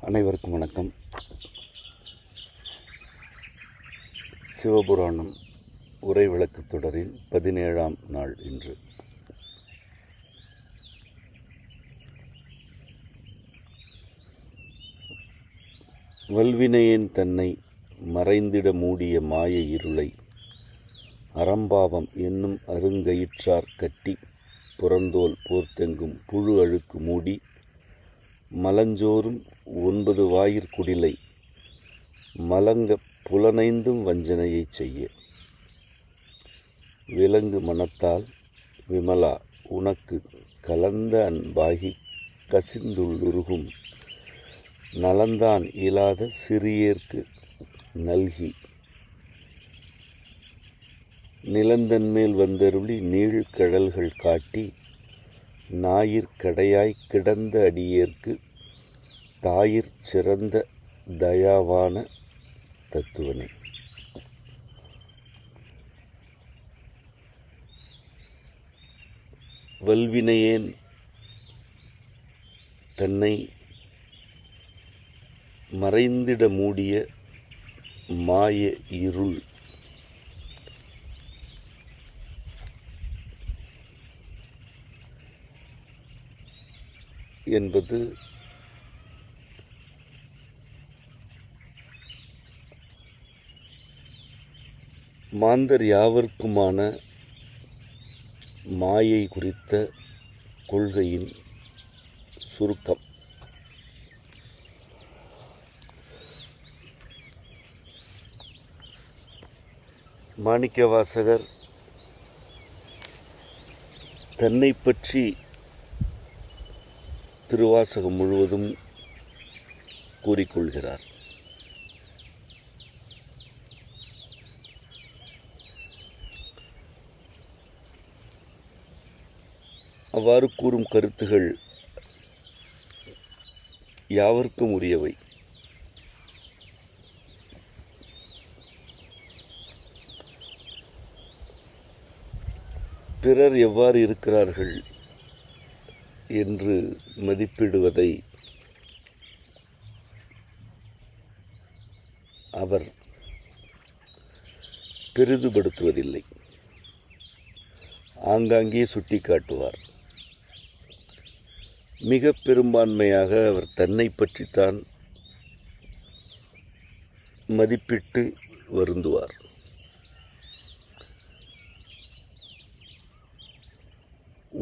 அனைவருக்கும் வணக்கம். சிவபுராணம் உரை விளக்கு தொடரின் 17ஆம் நாள் இன்று. வல்வினையேன் தன்னை மறைந்திட மூடிய மாய இருளை அறம்பாவம் என்னும் அருங்கயிற்றார் கட்டி புறந்தோல் போர்த்தெங்கும் புழு அழுக்கு மூடி மலஞ்சோறும் 9 வாயிற்குடிலை மலங்க புலனைந்தும் வஞ்சனையைச் செய்ய விலங்கு மனத்தால் விமலா உனக்கு கலந்த அன்பாகி கசிந்துள்ளுருகும் நலந்தான் இயலாத சிறியேற்கு நல்கி நிலந்தன்மேல் வந்தருளி நீழ்கடல்கள் காட்டி ஞாயிற்கடையாய் கிடந்த அடியேற்கு தாயிற் சிறந்த தயாவான தத்துவனே. வல்வினையேன் தன்னை மறைந்திட மூடிய மாய இருள் என்பது மாந்தர் யாவர்க்குமான மாயை குறித்த கொள்கையின் சுருக்கம். மாணிக்கவாசகர் தன்னை பற்றி திருவாசகம் முழுவதும் கூறிக்கொள்கிறார். அவ்வாறு கூறும் கருத்துகள் யாவர்க்கும் உரியவை. பிறர் எவ்வாறு இருக்கிறார்கள் என்று மதிப்பிடுவதை அவர் பெரிதுபடுத்துவதில்லை, ஆங்காங்கே சுட்டி காட்டுவார். மிக பெரும்பான்மையாக அவர் தன்னை பற்றித்தான் மதிப்பிட்டு வருந்துவார்.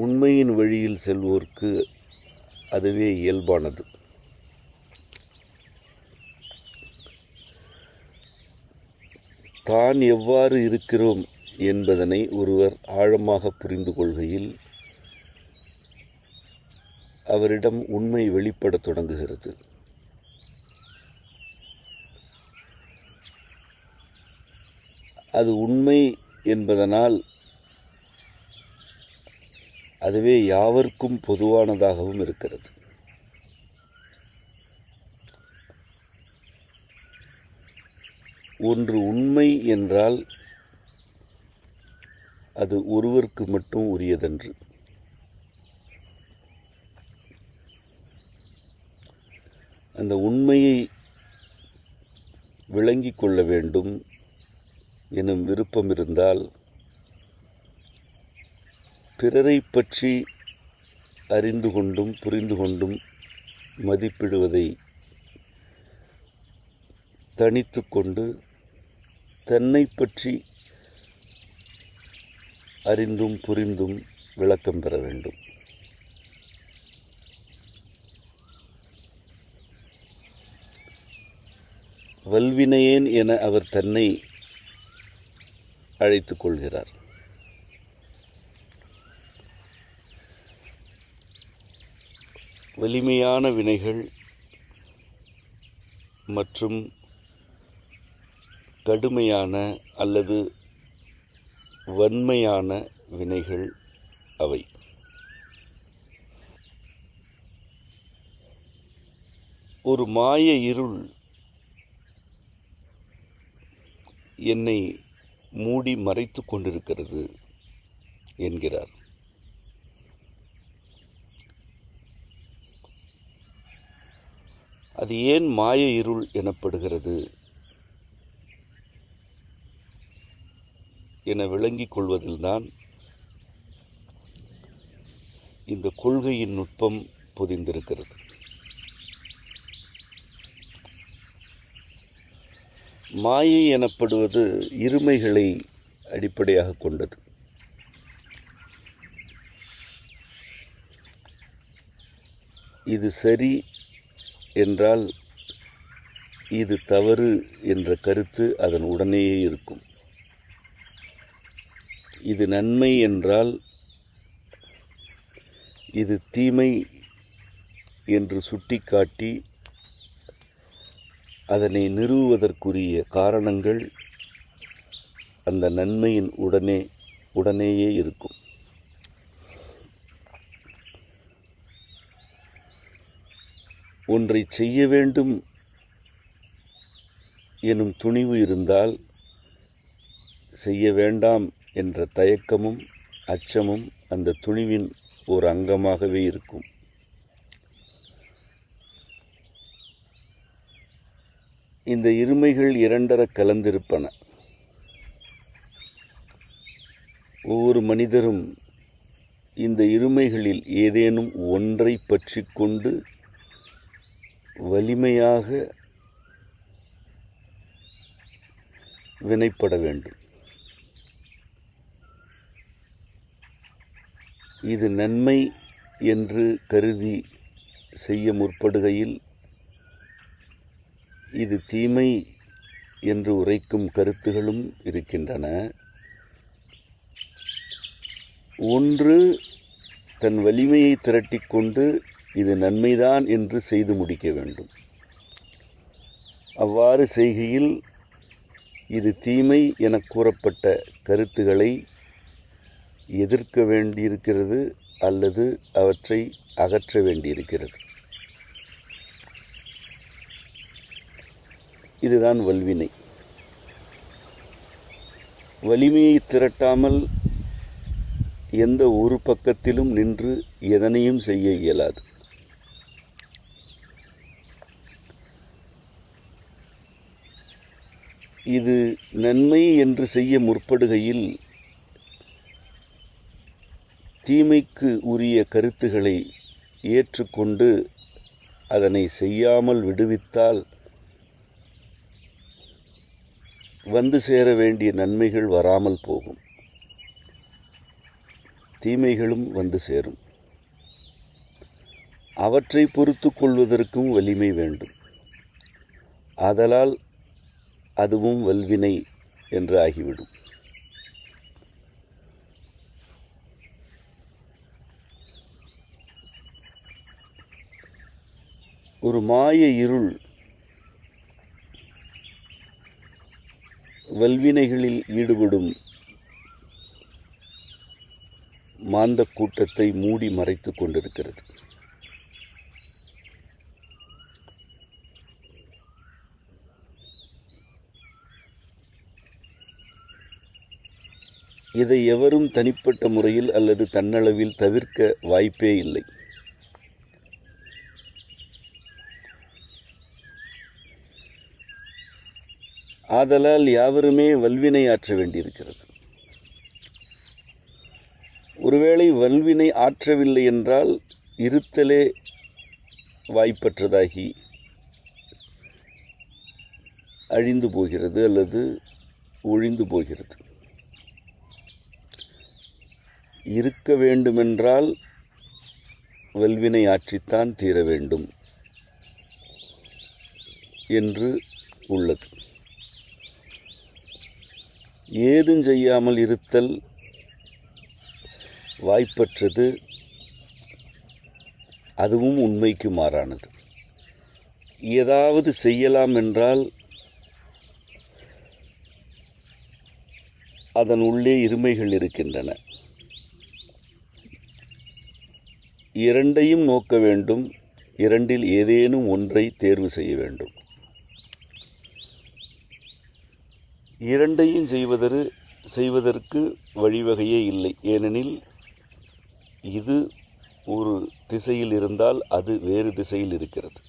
உண்மையின் வழியில் செல்வோர்க்கு அதுவே இயல்பானது. தான் எவ்வாறு இருக்கிறோம் என்பதனை ஒருவர் ஆழமாக புரிந்து கொள்கையில் அவரிடம் உண்மை வெளிப்படத் தொடங்குகிறது. அது உண்மை என்பதனால் அதுவே யாவர்க்கும் பொதுவானதாகவும் இருக்கிறது. ஒன்று உண்மை என்றால் அது ஒருவருக்கு மட்டும் உரியதன்று. அந்த உண்மையை விளங்கிக் கொள்ள வேண்டும் எனும் விருப்பம் இருந்தால் பிறரை பற்றி அறிந்து கொண்டும் புரிந்து கொண்டும் மதிப்பிடுவதை தனித்து கொண்டு தன்னை பற்றி அறிந்தும் புரிந்தும் விளக்கம் பெற வேண்டும். வல்வினையேன் என அவர் தன்னை அழைத்துக் கொள்கிறார். வலிமையான வினைகள் மற்றும் கடுமையான அல்லது வன்மையான வினைகள் அவை. ஒரு மாய இருள் என்னை மூடி மறைத்து கொண்டிருக்கிறது என்கிறார். அது ஏன் மாய இருள் எனப்படுகிறது என விளங்கிக் கொள்வதில்தான் இந்த கொள்கையின் நுட்பம் பொதிந்திருக்கிறது. மாயை எனப்படுவது இருமைகளை அடிப்படையாக கொண்டது. இது சரி என்றால் இது தவறு என்ற கருத்து அதன் உடனேயே இருக்கும். இது நன்மை என்றால் இது தீமை என்று சுட்டிக்காட்டி அதனை நிறுவுவதற்குரிய காரணங்கள் அந்த நன்மையின் உடனேயே இருக்கும். ஒன்றை செய்ய வேண்டும் எனும் துணிவு இருந்தால் செய்ய வேண்டாம் என்ற தயக்கமும் அச்சமும் அந்த துணிவின் ஒரு அங்கமாகவே இருக்கும். இந்த இருமைகள் இரண்டர கலந்திருப்பன. ஒவ்வொரு மனிதரும் இந்த இருமைகளில் ஏதேனும் ஒன்றை பற்றி கொண்டு வலிமையாக வினைப்பட வேண்டும். இது நன்மை என்று கருதி செய்ய முற்படுகையில் இது தீமை என்று உரைக்கும் கருத்துகளும் இருக்கின்றன. ஒன்று தன் வலிமையை திரட்டிக்கொண்டு இது நன்மைதான் என்று செய்து முடிக்க வேண்டும். அவ்வாறு செய்கையில் இது தீமை என கூறப்பட்ட கருத்துக்களை எதிர்க்க வேண்டியிருக்கிறது அல்லது அவற்றை அகற்ற வேண்டியிருக்கிறது. இதுதான் வல்வினை. வலிமையை திரட்டாமல் எந்த ஒரு பக்கத்திலும் நின்று எதனையும் செய்ய இயலாது. இது நன்மை என்று செய்ய முற்படுகையில் தீமைக்கு உரிய கருத்துக்களை ஏற்றுக்கொண்டு அதனை செய்யாமல் விடுவித்தால் வந்து சேர வேண்டிய நன்மைகள் வராமல் போகும், தீமைகளும் வந்து சேரும். அவற்றை பொறுத்து கொள்வதற்கும் வலிமை வேண்டும். ஆதலால் அதுவும் வல்வினை என்று ஆகிவிடும். ஒரு மாய இருள் வல்வினைகளில் ஈடுபடும் மாந்த கூட்டத்தை மூடி மறைத்து கொண்டிருக்கிறது. இதை எவரும் தனிப்பட்ட முறையில் அல்லது தன்னளவில் தவிர்க்க வாய்ப்பே இல்லை. ஆதலால் யாவருமே வல்வினை ஆற்ற வேண்டியிருக்கிறது. ஒருவேளை வல்வினை ஆற்றவில்லை என்றால் இருத்தலே வாய்ப்பற்றதாகி அழிந்து போகிறது அல்லது ஒழிந்து போகிறது. இருக்க வேண்டுமென்றால் வல்வினை ஆற்றித்தான் தீர வேண்டும் என்று உள்ளது. ஏதும் செய்யாமல் இருத்தல் வாய்ப்பற்றது, அதுவும் உண்மைக்கு மாறானது. ஏதாவது செய்யலாம் என்றால் அதன் உள்ளே இருமைகள் இருக்கின்றன. இரண்டையும் நோக்க வேண்டும். இரண்டில் ஏதேனும் ஒன்றை தேர்வு செய்ய வேண்டும். இரண்டையும் செய்வதற்கு வழிவகையே இல்லை. ஏனெனில் இது ஒரு திசையில் இருந்தால் அது வேறு திசையில் இருக்கிறது.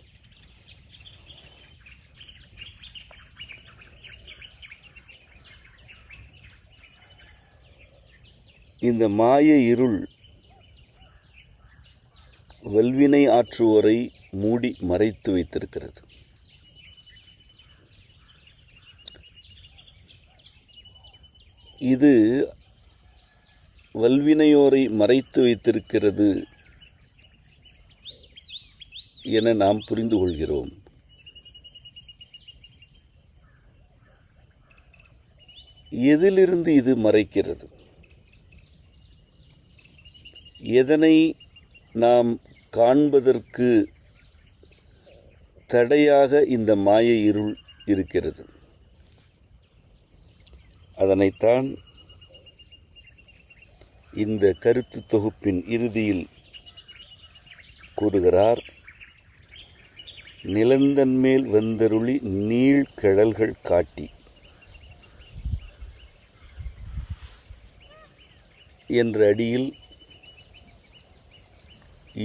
இந்த மாய இருள் வல்வினை ஆற்றுவோரை மூடி மறைத்து வைத்திருக்கிறது. இது வல்வினையோரை மறைத்து வைத்திருக்கிறது என நாம் புரிந்து கொள்கிறோம். எதிலிருந்து இது மறைக்கிறது? எதனை நாம் காண்பதற்கு தடையாக இந்த மாய இருள் இருக்கிறது? அதனைத்தான் இந்த கருத்து தொகுப்பின் இறுதியில் கூறுகிறார். நிலந்தன்மேல் வந்தருளி நீழ்கழல்கள் காட்டி என்ற அடியில்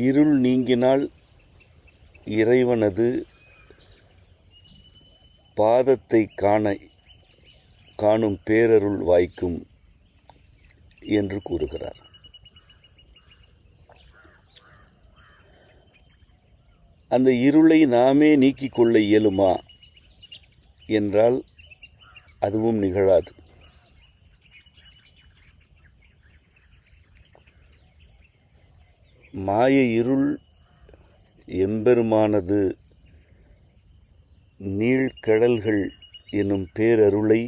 இருள் நீங்கினால் இறைவனது பாதத்தை காணும் பேரருள் வாய்க்கும் என்று கூறுகிறார். அந்த இருளை நாமே நீக்கிக் கொள்ள இயலுமா என்றால் அதுவும் நிகழாது. மாய இருள் எம்பெருமானது நீழ்கடல்கள் எனும் பேரருளை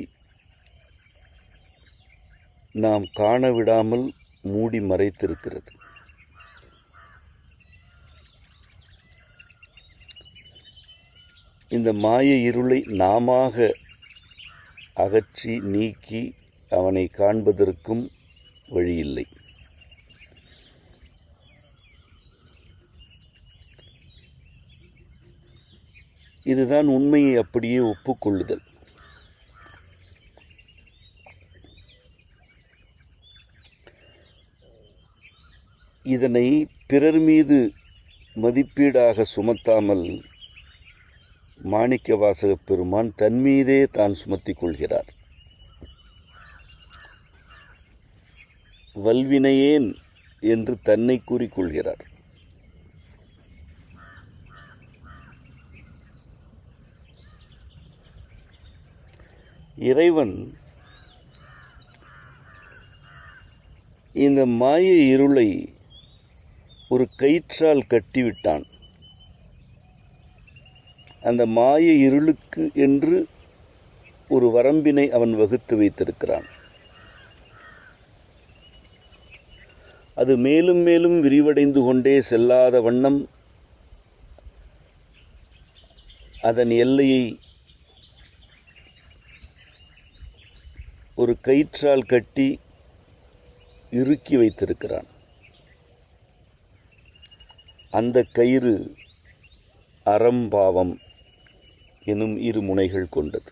நாம் காணவிடாமல் மூடி மறைத்திருக்கிறது. இந்த மாய இருளை நாமாக அகற்றி நீக்கி அவனை காண்பதற்கும் வழியில்லை. இதுதான் உண்மையை அப்படியே ஒப்புக்கொள்ளுதல். இதனை பிறர் மீது மதிப்பீடாக சுமத்தாமல் மாணிக்கவாசகப் பெருமான் தன்மீதே தான் சுமத்திக் கொள்கிறார். வல்வினையேன் என்று தன்னை கூறிக்கொள்கிறார். இறைவன் இந்த மாய இருளை ஒரு கயிற்றால் கட்டிவிட்டான். அந்த மாய இருளுக்கு என்று ஒரு வரம்பினை அவன் வகுத்து வைத்திருக்கிறான். அது மேலும் மேலும் விரிவடைந்து கொண்டே செல்லாத வண்ணம் அதன் எல்லையை ஒரு கயிற்றால் கட்டி இறுக்கி வைத்திருக்கிறான். அந்த கயிறு அறம்பாவம் எனும் இரு முனைகள் கொண்டது.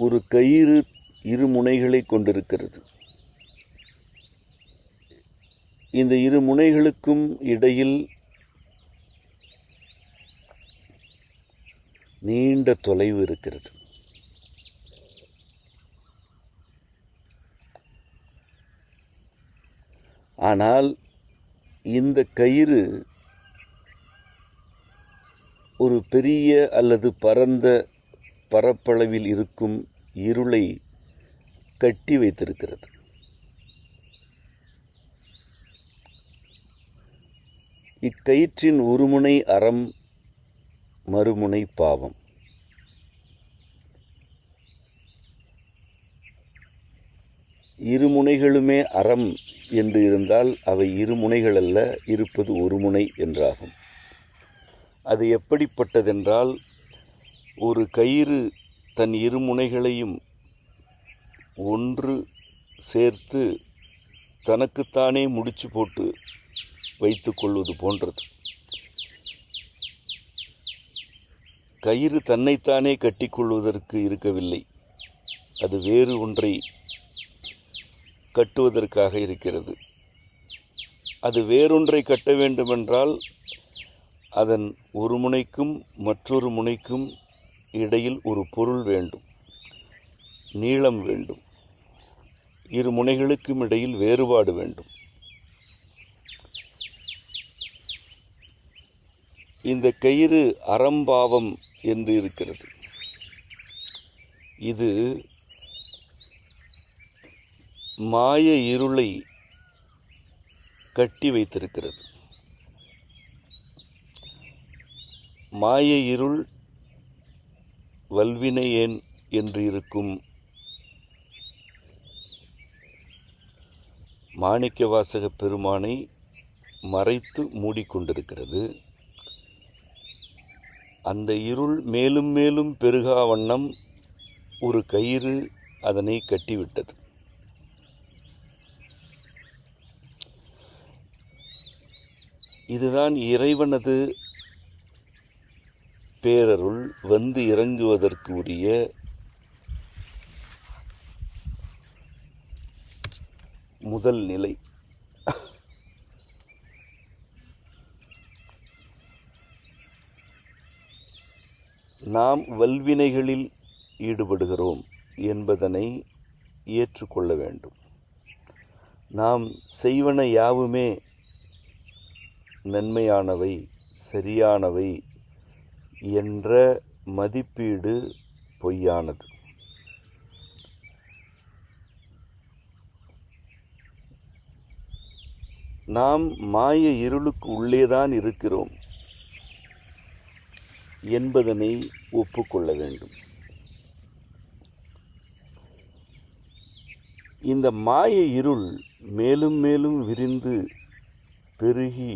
ஒரு கயிறு இரு முனைகளை கொண்டிருக்கிறது. இந்த இரு முனைகளுக்கும் இடையில் நீண்ட தொலைவு இருக்கிறது. ஆனால் இந்த கயிறு ஒரு பெரிய அல்லது பரந்த பரப்பளவில் இருக்கும் இருளை கட்டி வைத்திருக்கிறது. இக்கயிற்றின் ஒரு முனை அறம், மறுமுனை பாவம். இருமுனைகளுமே அறம் என்று இருந்தால் அவை இருமுனைகள் அல்ல, இருப்பது ஒரு முனை என்றாகும். அது எப்படிப்பட்டதென்றால், ஒரு கயிறு தன் இருமுனைகளையும் ஒன்று சேர்த்து தனக்குத்தானே முடிச்சு போட்டு வைத்து கொள்வது போன்றது. கயிறு தன்னைத்தானே கட்டிக்கொள்வதற்கு இருக்கவில்லை, அது வேறு ஒன்றை கட்டுவதற்காக இருக்கிறது. அது வேறொன்றை கட்ட வேண்டுமென்றால் அதன் ஒரு முனைக்கும் மற்றொரு முனைக்கும் இடையில் ஒரு பொருள் வேண்டும், நீளம் வேண்டும். இரு முனைகளுக்கும் இடையில் வேறுபாடு வேண்டும். இந்த கயிறு அறம்பாவம் என்று இருக்கிறது. இது மாய இருளை கட்டி வைத்திருக்கிறது. மாய இருள் வல்வினையேன் என்று இருக்கும் மாணிக்கவாசக பெருமானை மறைத்து மூடிக்கொண்டிருக்கிறது. அந்த இருள் மேலும் மேலும் பெருகா வண்ணம் ஒரு கயிறு அதனை கட்டிவிட்டது. இதுதான் இறைவனது பேரருள் வந்து இறங்குவதற்கு உரிய முதல் நிலை. நாம் வல்வினைகளில் ஈடுபடுகிறோம் என்பதனை ஏற்றுக்கொள்ள வேண்டும். நாம் செய்வன யாவுமே நன்மையானவை, சரியானவை என்ற மதிப்பீடு பொய்யானது. நாம் மாய இருளுக்கு உள்ளேதான் இருக்கிறோம் என்பதனை ஒப்புக்கொள்ள வேண்டும். இந்த மாய இருள் மேலும் மேலும் விரிந்து பெருகி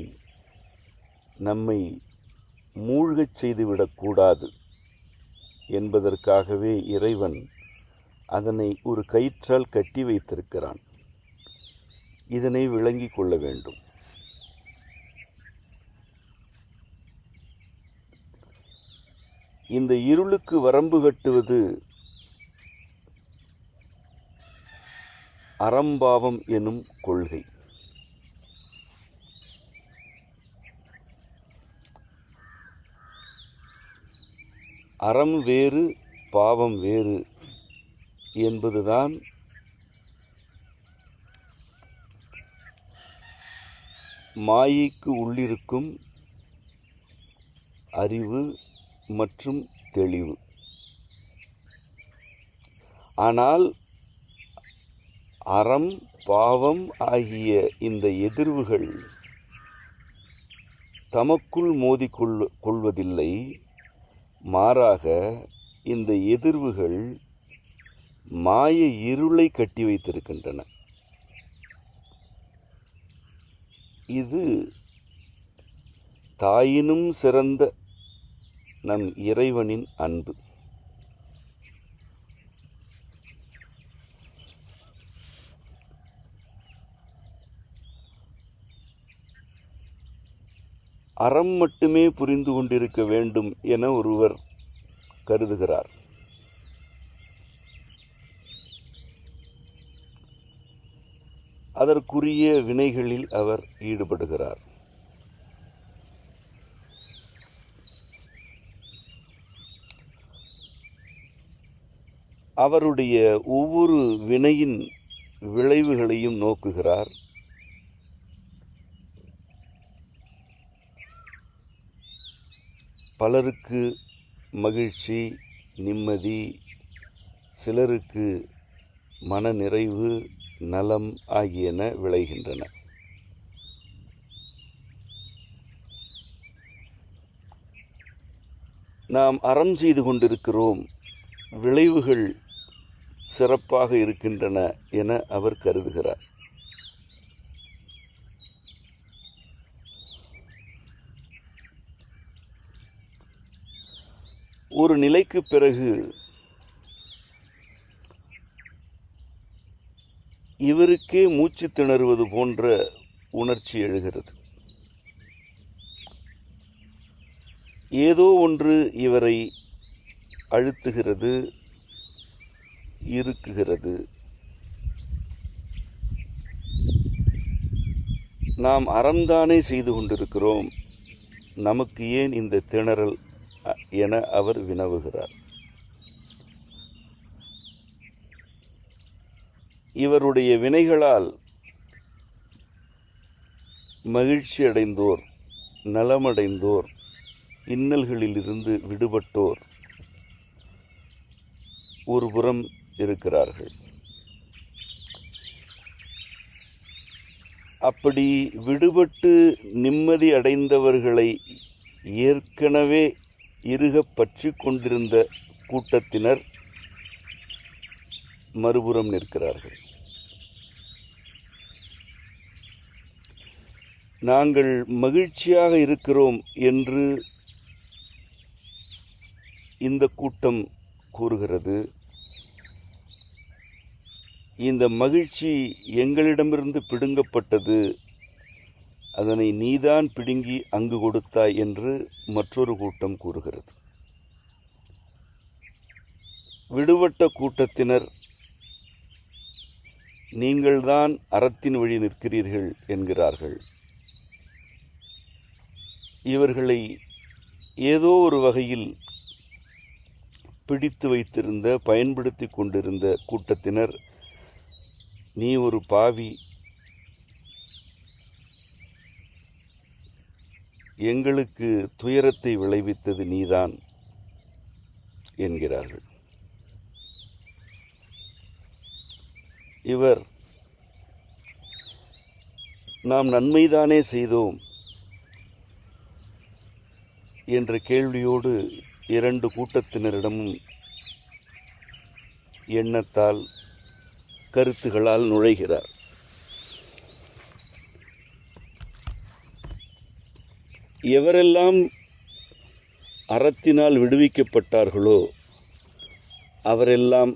நம்மை மூழ்கச் செய்துவிடக்கூடாது என்பதற்காகவே இறைவன் அதனை ஒரு கயிற்றால் கட்டி வைத்திருக்கிறான். இதனை விளங்கிக் கொள்ள வேண்டும். இந்த இருளுக்கு வரம்பு கட்டுவது அறம்பாவம் எனும் கொள்கை. அறம் வேறு, பாவம் வேறு என்பதுதான் மாயைக்கு உள்ளிருக்கும் அறிவு மற்றும் தெளிவு. ஆனால் அறம், பாவம் ஆகிய இந்த எதிர்வுகள் தமக்குள் மோதிக்கொள்வதில்லை. மாறாக இந்த எதிர்வுகள் மாய இருளை கட்டி வைத்திருக்கின்றன. இது தாயினும் சிறந்த நம் இறைவனின் அன்பு. அறம் மட்டுமே புரிந்து கொண்டிருக்க வேண்டும் என ஒருவர் கருதுகிறார். அதற்குரிய வினைகளில் அவர் ஈடுபடுகிறார். அவருடைய ஒவ்வொரு வினையின் விளைவுகளையும் நோக்குகிறார். பலருக்கு மகிழ்ச்சி, நிம்மதி, சிலருக்கு மனநிறைவு, நலம் ஆகியன விளைகின்றன. நாம் அறம் செய்து கொண்டிருக்கிறோம், விளைவுகள் சிறப்பாக இருக்கின்றன என அவர் கருதுகிறார். ஒரு நிலைக்கு பிறகு இவருக்கே மூச்சு திணறுவது போன்ற உணர்ச்சி எழுகிறது. ஏதோ ஒன்று இவரை அழுத்துகிறது, இருக்குகிறது. நாம் அறம்தானே செய்து கொண்டிருக்கிறோம், நமக்கு ஏன் இந்த திணறல் என அவர் வினவுகிறார். இவருடைய வினைகளால் மகிழ்ச்சி அடைந்தோர், நலமடைந்தோர், இன்னல்களிலிருந்து விடுபட்டோர் ஒரு புறம் இருக்கிறார்கள். அப்படி விடுபட்டு நிம்மதி அடைந்தவர்களை ஏற்கனவே இறுகப் பற்றி கொண்டிருந்த கூட்டத்தினர் மறுபுறம் நிற்கிறார்கள். நாங்கள் மகிழ்ச்சியாக இருக்கிறோம் என்று இந்த கூட்டம் கூறுகிறது. இந்த மகிழ்ச்சி எங்களிடமிருந்து பிடுங்கப்பட்டது, அதனை நீதான் பிடுங்கி அங்கு கொடுத்தாய் என்று மற்றொரு கூட்டம் கூறுகிறது. விடுபட்ட கூட்டத்தினர் நீங்கள்தான் அறத்தின் வழி நிற்கிறீர்கள் என்கிறார்கள். இவர்களை ஏதோ ஒரு வகையில் பிடித்து வைத்திருந்த, பயன்படுத்தி கொண்டிருந்த கூட்டத்தினர், நீ ஒரு பாவி, எங்களுக்கு துயரத்தை விளைவித்தது நீதான் என்கிறார்கள். இவர், நாம் நன்மைதானே செய்தோம் என்ற கேள்வியோடு இரண்டு கூட்டத்தினரிடமும் எண்ணத்தால், கருத்துகளால் நுழைகிறார். எவரெல்லாம் அறத்தினால் விடுவிக்கப்பட்டார்களோ அவரெல்லாம்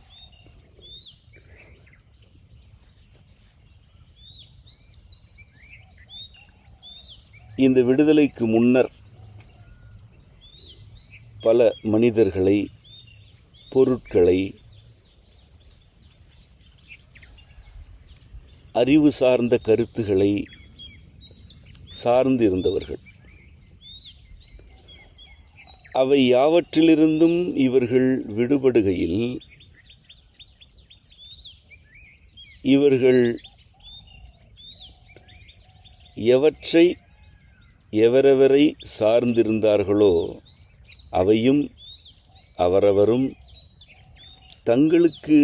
இந்த விடுதலைக்கு முன்னர் பல மனிதர்களை, பொருட்களை, அறிவு சார்ந்த கருத்துக்களை சார்ந்து இருந்தவர்கள். அவை யாவற்றிலிருந்தும் இவர்கள் விடுபடுகையில் இவர்கள் எவற்றை எவரவரை சார்ந்திருந்தார்களோ அவையும் அவரவரும் தங்களுக்கு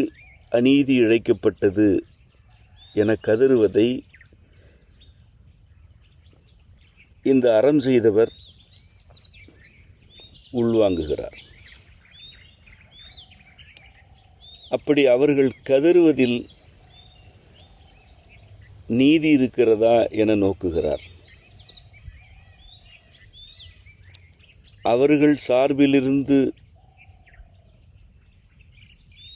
அநீதி இழைக்கப்பட்டது என கதறுவதை இந்த அறம் செய்தவர் உள்வாங்குகிறார். அப்படி அவர்கள் கதறுவதில் நீதி இருக்கிறதா என நோக்குகிறார். அவர்கள் சார்பிலிருந்து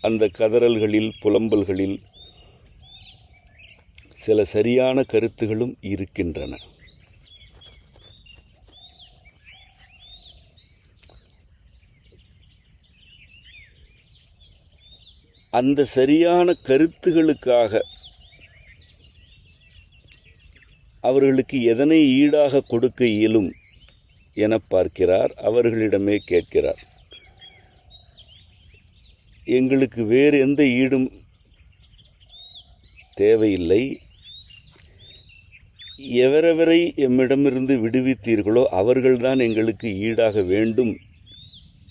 அந்த கதறல்களில், புலம்பல்களில் சில சரியான கருத்துகளும் இருக்கின்றன. அந்த சரியான கருத்துகளுக்காக அவர்களுக்கு எதனை ஈடாக கொடுக்க இயலும் என பார்க்கிறார். அவர்களிடமே கேட்கிறார். எங்களுக்கு வேறு எந்த ஈடும் தேவையில்லை, எவரவரை எம்மிடமிருந்து விடுவித்தீர்களோ அவர்கள்தான் எங்களுக்கு ஈடாக வேண்டும்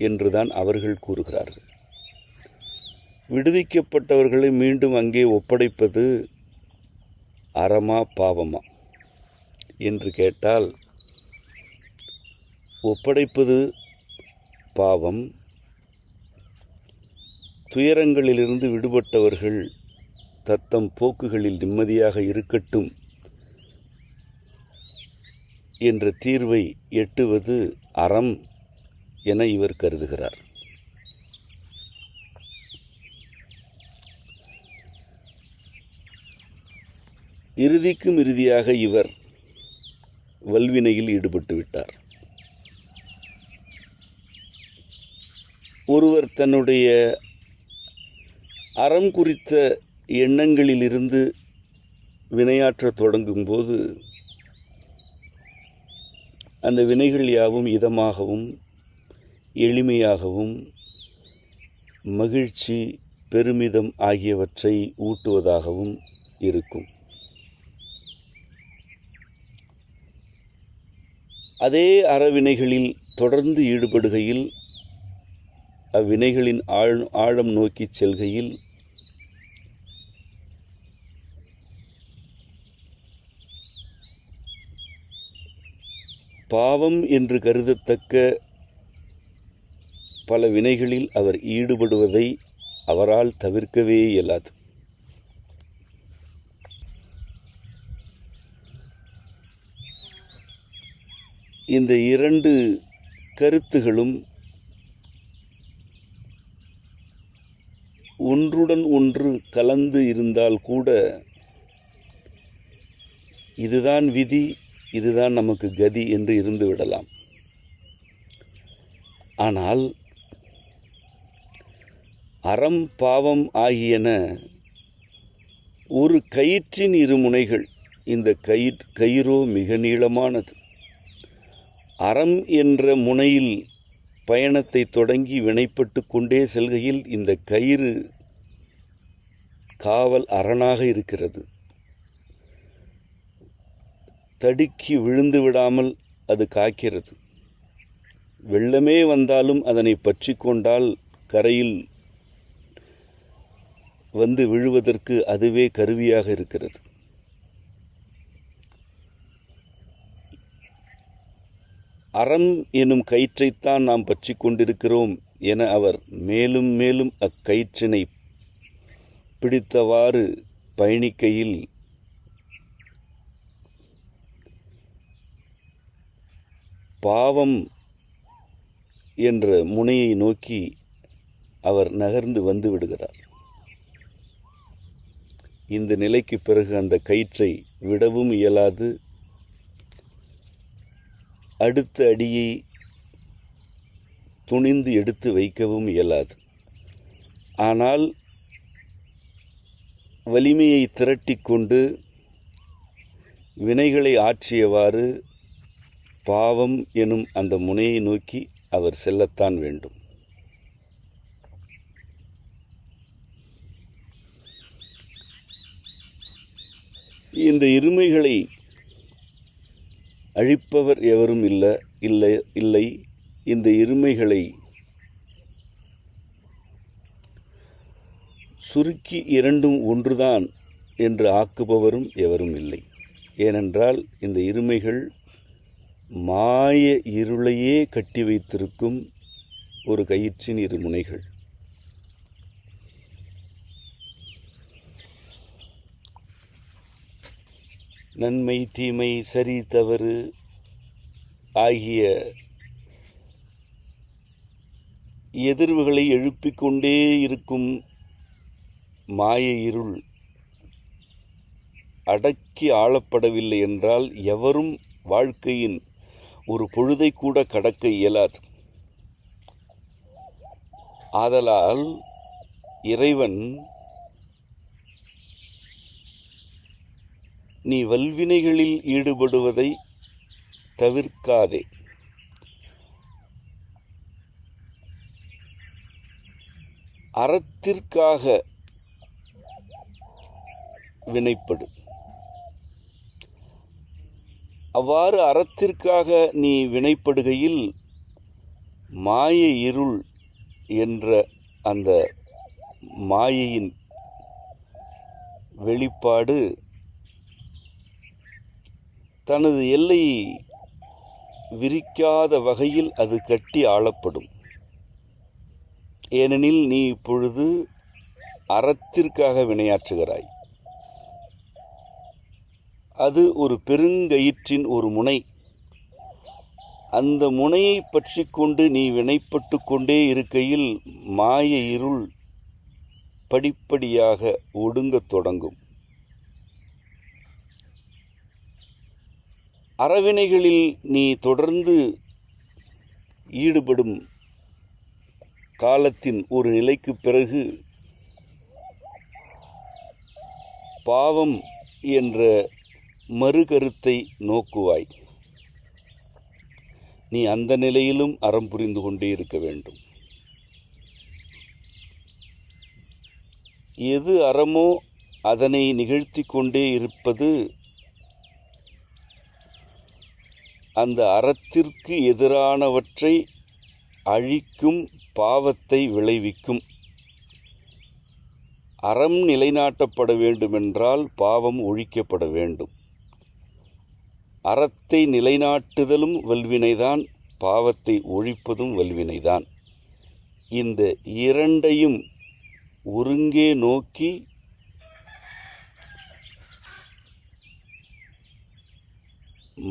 என்றுதான் அவர்கள் கூறுகிறார்கள். விடுவிக்கப்பட்டவர்களை மீண்டும் அங்கே ஒப்படைப்பது அறமா பாவமா என்று கேட்டால், ஒப்படைப்பது பாவம். துயரங்களிலிருந்து விடுபட்டவர்கள் தத்தம் போக்குகளில் நிம்மதியாக இருக்கட்டும் என்ற தீர்வை எட்டுவது அறம் என இவர் கருதுகிறார். இறுதிக்கும் இறுதியாக இவர் வல்வினையில் ஈடுபட்டு விட்டார். ஒருவர் தன்னுடைய அறம் குறித்த எண்ணங்களிலிருந்து வினையாற்ற தொடங்கும்போது அந்த வினைகள் யாவும் இதமாகவும், எளிமையாகவும், மகிழ்ச்சி, பெருமிதம் ஆகியவற்றை ஊட்டுவதாகவும் இருக்கும். அதே அறவினைகளில் தொடர்ந்து ஈடுபடுகையில், அவ்வினைகளின் ஆழம் நோக்கி செல்கையில் பாவம் என்று கருதத்தக்க பல வினைகளில் அவர் ஈடுபடுவதை அவரால் தவிர்க்கவே இயலாது. இந்த இரண்டு கருத்துகளும் ஒன்றுடன் ஒன்று கலந்து இருந்தால் கூட, இதுதான் விதி, இதுதான் நமக்கு கதி என்று இருந்து விடலாம். ஆனால் அறம் பாவம் ஆகியன ஒரு கயிற்றின் இரு முனைகள். இந்த கயிறோ மிக நீளமானது. அறம் என்ற முனையில் பயணத்தை தொடங்கி வினைப்பட்டு கொண்டே செல்கையில் இந்த கயிறு காவல் அரணாக இருக்கிறது. தடுக்கி விழுந்து விடாமல் அது காக்கிறது. வெள்ளமே வந்தாலும் அதனை பற்றி கொண்டால் கரையில் வந்து விழுவதற்கு அதுவே கருவியாக இருக்கிறது. அறம் எனும் கயிற்றைத்தான் நாம் பற்றி கொண்டிருக்கிறோம் என அவர் மேலும் மேலும் அக்கயிற்றினை பிடித்தவாறு பயணிக்கையில் பாவம் என்ற முனையை நோக்கி அவர் நகர்ந்து வந்து விடுகிறார். இந்த நிலைக்கு பிறகு அந்த கயிற்றை விடவும் இயலாது, அடுத்த அடியை துணிந்து எடுத்து வைக்கவும் இயலாது. ஆனால் வலிமையை திரட்டிக்கொண்டு வினைகளை ஆற்றியவாறு பாவம் எனும் அந்த முனையை நோக்கி அவர் செல்லத்தான் வேண்டும். இந்த இருமைகளை அழிப்பவர் எவரும் இல்லை. இந்த இருமைகளை சுருக்கி இரண்டும் ஒன்றுதான் என்று ஆக்குபவரும் எவரும் இல்லை. ஏனென்றால் இந்த இருமைகள் மாய இருளையே கட்டி வைத்திருக்கும் ஒரு கயிற்றின் இரு முனைகள். நன்மை தீமை சரி தவறு ஆகிய எதிர்வுகளை எழுப்பிக் கொண்டே இருக்கும் மாய இருள் அடக்கி ஆளப்படவில்லை என்றால் எவரும் வாழ்க்கையின் ஒரு பொழுதை கூட கடக்க இயலாது. ஆதலால் இறைவன் நீ வல்வினைகளில் ஈடுபடுவதை தவிர்க்காதே, அறத்திற்காக வினைப்படு. அவ்வாறு அறத்திற்காக நீ வினைப்படுகையில் மாய இருள் என்ற அந்த மாயையின் வெளிப்பாடு தனது எல்லையை விரிக்காத வகையில் அது கட்டி ஆளப்படும். ஏனெனில் நீ இப்பொழுது அறத்திற்காக வினையாற்றுகிறாய். அது ஒரு பெருங்கயிற்றின் ஒரு முனை. அந்த முனையை பற்றி கொண்டு நீ வினைப்பட்டு கொண்டே இருக்கையில் மாய இருள் படிப்படியாக ஒடுங்கத் தொடங்கும். அறவினைகளில் நீ தொடர்ந்து ஈடுபடும் காலத்தின் ஒரு நிலைக்கு பிறகு பாவம் என்ற மறுகருத்தை நோக்குவாய். நீ அந்த நிலையிலும் அறம் புரிந்து கொண்டே இருக்க வேண்டும். எது அறமோ அதனை நிகழ்த்தி கொண்டே இருப்பது அந்த அறத்திற்கு எதிரானவற்றை அழிக்கும், பாவத்தை விளைவிக்கும். அறம் நிலைநாட்டப்பட வேண்டுமென்றால் பாவம் ஒழிக்கப்பட வேண்டும். அறத்தை நிலைநாட்டுதலும் வல்வினைதான், பாவத்தை ஒழிப்பதும் வல்வினைதான். இந்த இரண்டையும் ஒருங்கே நோக்கி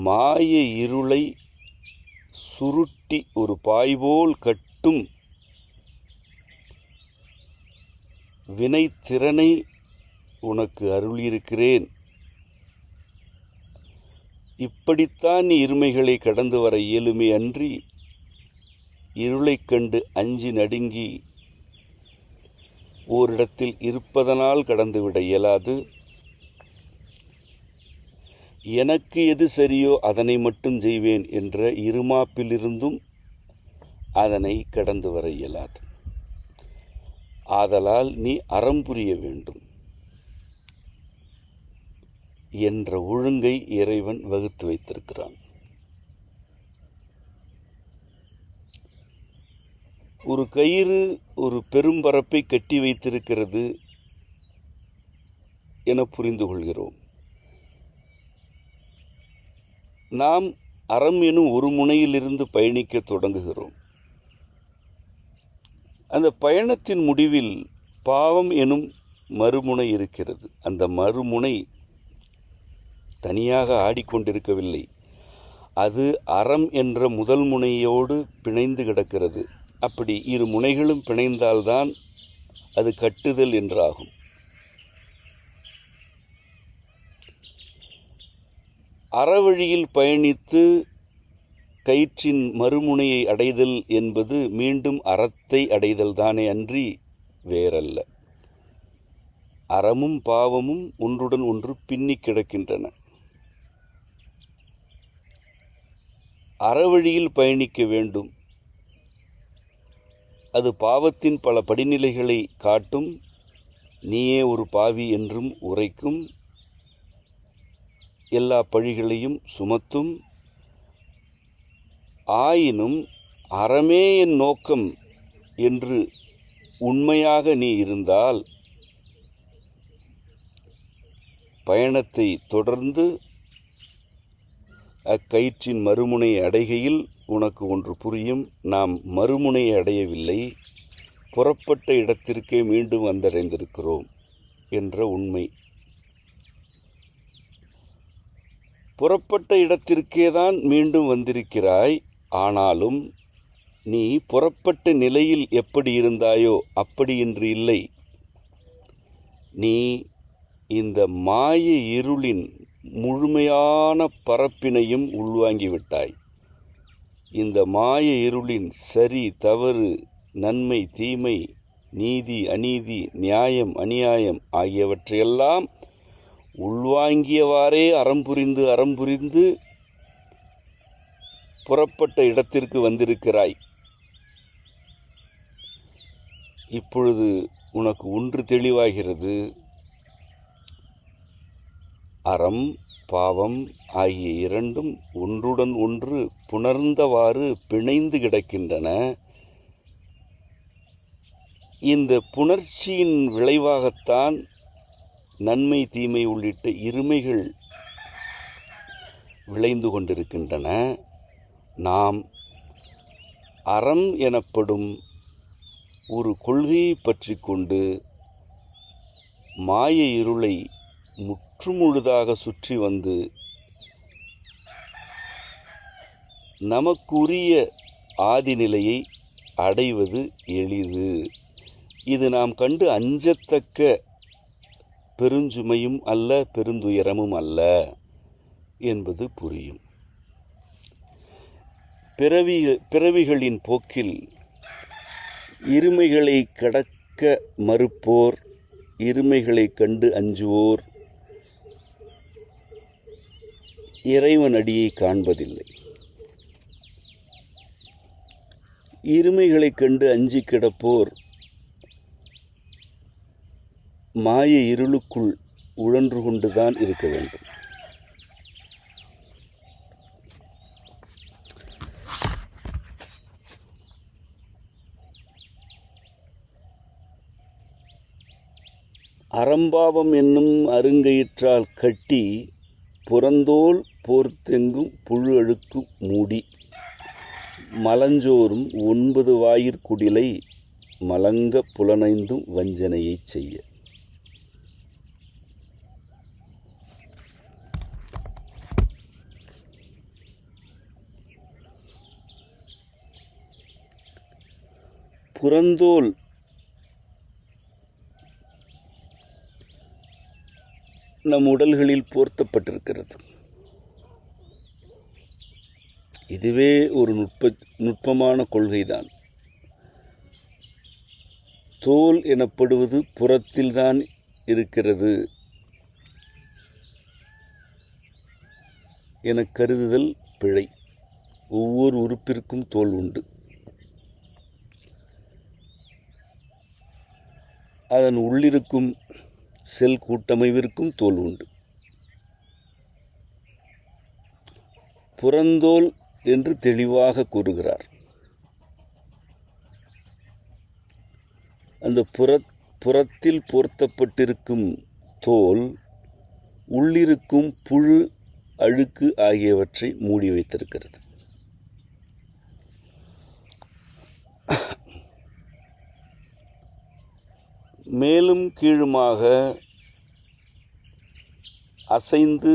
மாய இருளை சுருட்டி ஒரு பாய்போல் கட்டும் வினைத்திறனை உனக்கு அருளியிருக்கிறேன். இப்படித்தான் நீ இருமைகளை கடந்து வர இயலுமே அன்றி இருளைக் கண்டு அஞ்சி நடுங்கி ஓரிடத்தில் இருப்பதனால் கடந்துவிட இயலாது. எனக்கு எது சரியோ அதனை மட்டும் செய்வேன் என்ற இருமாப்பிலிருந்தும் அதனை கடந்து வர இயலாது. ஆதலால் நீ அறம் புரிய வேண்டும் என்ற ஒழுங்கை இறைவன் வகுத்து வைத்திருக்கிறான். ஒரு கயிறு ஒரு பெரும்பரப்பை கட்டி வைத்திருக்கிறது என புரிந்து கொள்கிறோம். நாம் அறம் எனும் ஒரு முனையிலிருந்து பயணிக்க தொடங்குகிறோம். அந்த பயணத்தின் முடிவில் பாவம் எனும் மறுமுனை இருக்கிறது. அந்த மறுமுனை தனியாக ஆடிக்கொண்டிருக்கவில்லை. அது அறம் என்ற முதல் முனையோடு பிணைந்து கிடக்கிறது. அப்படி இரு முனைகளும் பிணைந்தால்தான் அது கட்டுதல் என்றாகும். அறவழியில் பயணித்து கயிற்றின் மறுமுனையை அடைதல் என்பது மீண்டும் அறத்தை அடைதல் தானே அன்றி வேறல்ல. அறமும் பாவமும் ஒன்றுடன் ஒன்று பின்னி கிடக்கின்றன. அறவழியில் பயணிக்க வேண்டும். அது பாவத்தின் பல படிநிலைகளை காட்டும். நீயே ஒரு பாவி என்றும் உரைக்கும். எல்லா பழிகளையும் சுமத்தும். ஆயினும் அறமே என் நோக்கம் என்று உண்மையாக நீ இருந்தால் பயணத்தை தொடர்ந்து அக்கயிற்றின் மறுமுனையை அடைகையில் உனக்கு ஒன்று புரியும். நாம் மறுமுனையை அடையவில்லை, புறப்பட்ட இடத்திற்கே மீண்டும் வந்தடைந்திருக்கிறோம் என்ற உண்மை. புறப்பட்ட இடத்திற்கே தான் மீண்டும் வந்திருக்கிறாய். ஆனாலும் நீ புறப்பட்ட நிலையில் எப்படி இருந்தாயோ அப்படி இன்று இல்லை. நீ இந்த மாய இருளின் முழுமையான பரப்பினையும் உள்வாங்கிவிட்டாய். இந்த மாய இருளின் சரி தவறு, நன்மை தீமை, நீதி அநீதி, நியாயம் அநியாயம் ஆகியவற்றையெல்லாம் உள்வாங்கியவாறே அறம் புரிந்து புறப்பட்ட இடத்திற்கு வந்திருக்கிறாய். இப்பொழுது உனக்கு ஒன்று தெளிவாகிறது. அறம் பாவம் ஆகிய இரண்டும் ஒன்றுடன் ஒன்று புணர்ந்தவாறு பிணைந்து கிடக்கின்றன. இந்த புணர்ச்சியின் விளைவாகத்தான் நன்மை தீமை உள்ளிட்ட இருமைகள் விளைந்து கொண்டிருக்கின்றன. நாம் அறம் எனப்படும் ஒரு கொள்கையை பற்றி கொண்டு மாய இருளை முற்றுமுழுதாக சுற்றி வந்து நமக்குரிய ஆதிநிலையை அடைவது எளிது. இது நாம் கண்டு அஞ்சத்தக்க பெருஞ்சுமையும் அல்ல, பெருந்துயரமும் அல்ல என்பது புரியும். பிறவிகளின் போக்கில் இருமைகளை கடக்க மறுப்போர், இருமைகளை கண்டு அஞ்சுவோர் இறைவன் அடியை காண்பதில்லை. இருமைகளை கண்டு அஞ்சி கிடப்போர் மாய இருளுக்குள் உழன்று கொண்டுதான் இருக்க வேண்டும். அறம்பாவம் என்னும் அருங்கயிற்றால் கட்டி புறந்தோல் போர்த்தெங்கும் புழு அழுக்கு மூடி மலஞ்சோறும் 9 வாயிற்குடிலை மலங்க புலனைந்தும் வஞ்சனையைச் செய்ய. புறந்தோல் நம் உடல்களில் போர்த்தப்பட்டிருக்கிறது. இதுவே ஒரு நுட்பமான கொள்கைதான். தோல் எனப்படுவது புறத்தில்தான் இருக்கிறது என கருதுதல் பிழை. ஒவ்வொரு உறுப்பிற்கும் தோல் உண்டு. அதன் உள்ளிருக்கும் செல் கூட்டமைவிற்கும் தோல் உண்டு. புறந்தோல் என்று தெளிவாக கூறுகிறார். அந்த புறத்தில் போர்த்தப்பட்டிருக்கும் தோல் உள்ளிருக்கும் புழு அழுக்கு ஆகியவற்றை மூடி வைத்திருக்கிறது. மேலும் கீழுமாக அசைந்து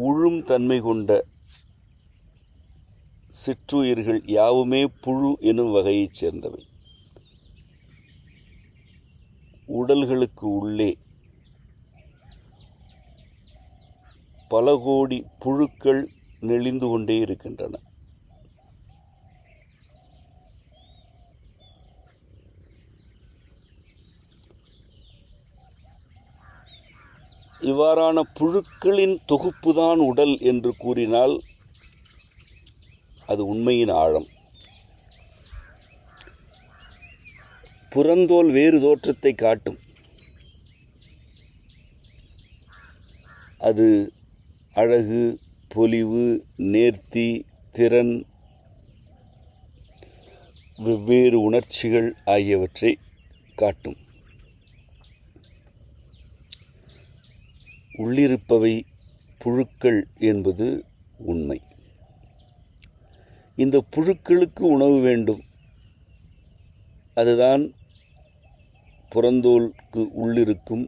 உழும் தன்மை கொண்ட சிற்றுயிர்கள் யாவுமே புழு எனும் வகையைச் சேர்ந்தவை. உடல்களுக்கு உள்ளே பல கோடி புழுக்கள் நெளிந்து கொண்டே இருக்கின்றன. இவ்வாறான புழுக்களின் தொகுப்புதான் உடல் என்று கூறினால் அது உண்மையின் ஆழம். புறந்தோல் வேறு தோற்றத்தை காட்டும். அது அழகு, பொலிவு, நேர்த்தி, திறன், வெவ்வேறு உணர்ச்சிகள் ஆகியவற்றை காட்டும். உள்ளிருப்பவை புழுக்கள் என்பது உண்மை. இந்த புழுக்களுக்கு உணவு வேண்டும். அதுதான் புறந்தோலுக்கு உள்ளிருக்கும்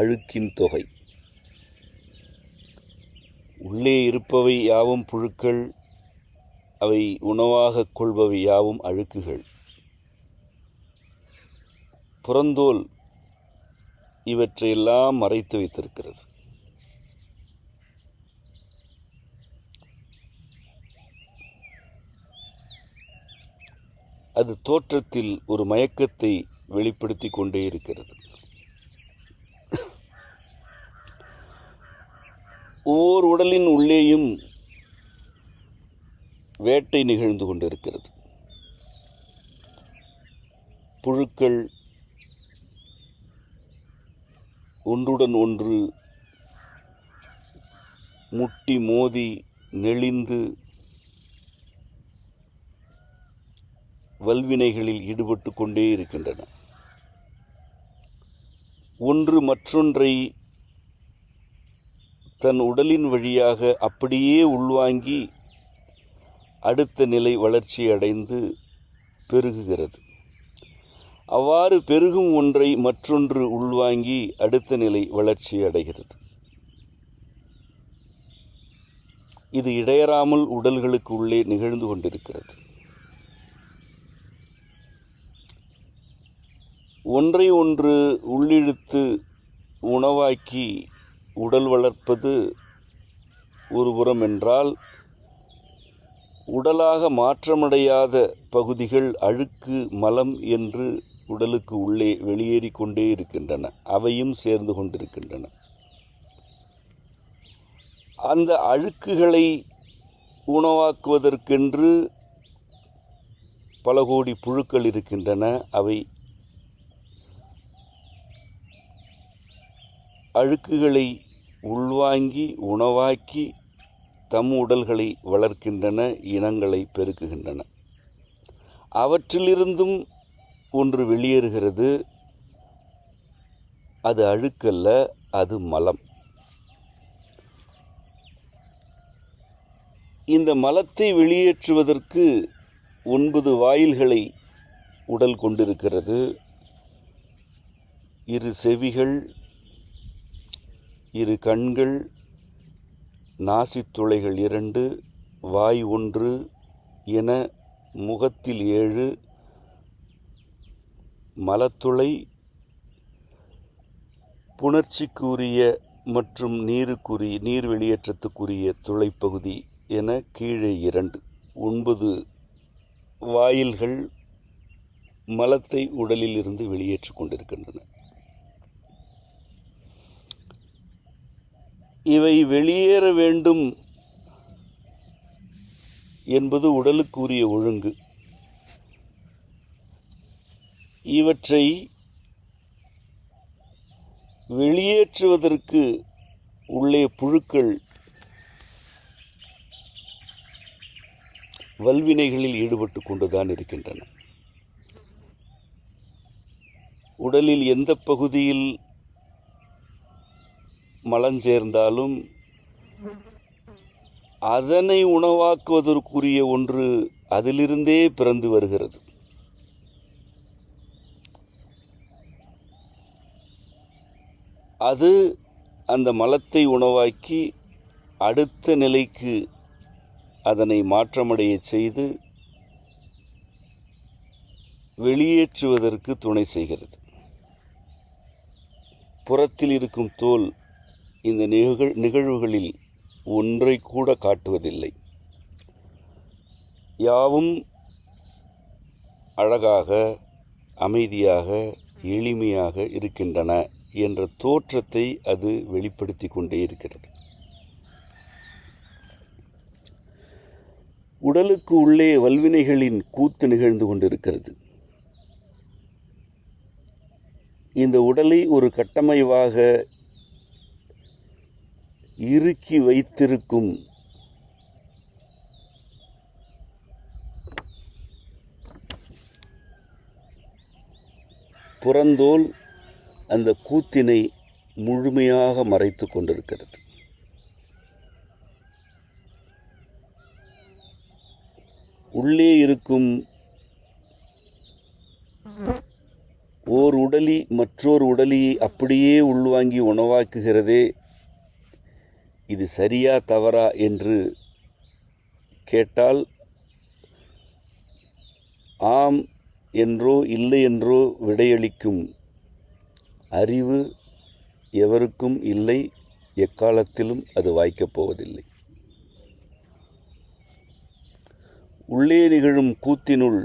அழுக்கின் தொகை. உள்ளே இருப்பவை யாவும் புழுக்கள், அவை உணவாக கொள்பவை யாவும் அழுக்குகள். புறந்தோல் இவற்றையெல்லாம் மறைத்து வைத்திருக்கிறது. அது தோற்றத்தில் ஒரு மயக்கத்தை வெளிப்படுத்தி கொண்டே இருக்கிறது. ஒவ்வொரு உடலின் உள்ளேயும் வேட்டை நிகழ்ந்து கொண்டிருக்கிறது. புழுக்கள் ஒன்றுடன் ஒன்று முட்டி மோதி நெளிந்து வல்வினைகளில் ஈடுபட்டு கொண்டே இருக்கின்றன. ஒன்று மற்றொன்றை தன் உடலின் வழியாக அப்படியே உள்வாங்கி அடுத்த நிலை வளர்ச்சி அடைந்து பெருகுகிறது. அவ்வாறு பெருகும் ஒன்றை மற்றொன்று உள்வாங்கி அடுத்த நிலை வளர்ச்சி அடைகிறது. இது இடையறாமல் உடல்களுக்கு உள்ளே நிகழ்ந்து கொண்டிருக்கிறது. ஒன்றை ஒன்று உள்ளிழுத்து உணவாக்கி உடல் வளர்ப்பது ஒருபுறம் என்றால், உடலாக மாற்றமடையாத பகுதிகள் அழுக்கு, மலம் என்று உடலுக்கு உள்ளே வெளியேறி கொண்டே இருக்கின்றன. அவையும் சேர்ந்து கொண்டிருக்கின்றன. அந்த அழுக்குகளை உணவாக்குவதற்கென்று பல கோடி புழுக்கள் இருக்கின்றன. அவை அழுக்குகளை உள்வாங்கி உணவாக்கி தம் உடல்களை வளர்க்கின்றன, இனங்களை பெருக்குகின்றன. அவற்றிலிருந்தும் ஒன்று வெளியேறுகிறது. அது அழுக்கல்ல, அது மலம். இந்த மலத்தை வெளியேற்றுவதற்கு 9 வாயில்களை உடல் கொண்டிருக்கிறது. 2 செவிகள், 2 கண்கள், நாசித்துளைகள் 2, வாய் 1 என முகத்தில் 7, மலத்துளை, புணர்ச்சிக்குரிய மற்றும் நீர் வெளியேற்றத்துக்குரிய துளைப்பகுதி என கீழே 2, 9 வாயில்கள் மலத்தை உடலில் இருந்து வெளியேற்றிக் கொண்டிருக்கின்றன. இவை வெளியேற வேண்டும் என்பது உடலுக்குரிய ஒழுங்கு. இவற்றை வெளியேற்றுவதற்கு உள்ளே புழுக்கள் வல்வினைகளில் ஈடுபட்டு கொண்டுதான் இருக்கின்றன. உடலில் எந்த பகுதியில் மலம் சேர்ந்தாலும் அதனை உணவாக்குவதற்குரிய ஒன்று அதிலிருந்தே பிறந்து வருகிறது. அது அந்த மலத்தை உணவாக்கி அடுத்த நிலைக்கு அதனை மாற்றமடைய செய்து வெளியேற்றுவதற்கு துணை செய்கிறது. புறத்தில் இருக்கும் தோல் இந்த நிகழ்வுகளில் ஒன்றை கூட காட்டுவதில்லை. யாவும் அழகாக, அமைதியாக, எளிமையாக இருக்கின்றன என்ற தோற்றத்தை அது வெளிப்படுத்தி கொண்டே இருக்கிறது. உடலுக்கு உள்ளே வல்வினைகளின் கூத்து நிகழ்ந்து கொண்டிருக்கிறது. இந்த உடலை ஒரு கட்டமைவாக இறுக்கி வைத்திருக்கும் புறந்தோல் அந்த கூத்தினை முழுமையாக மறைத்து கொண்டிருக்கிறது. உள்ளே இருக்கும் ஓர் உடலி மற்றொரு உடலியை அப்படியே உள்வாங்கி உணவாக்குகிறதே, இது சரியா தவறா என்று கேட்டால் ஆம் என்றோ இல்லை என்றோ விடையளிக்கும் அறிவு எவருக்கும் இல்லை. எக்காலத்திலும் அது வாய்க்கப் போவதில்லை. உள்ளே நிகழும் கூத்தினுள்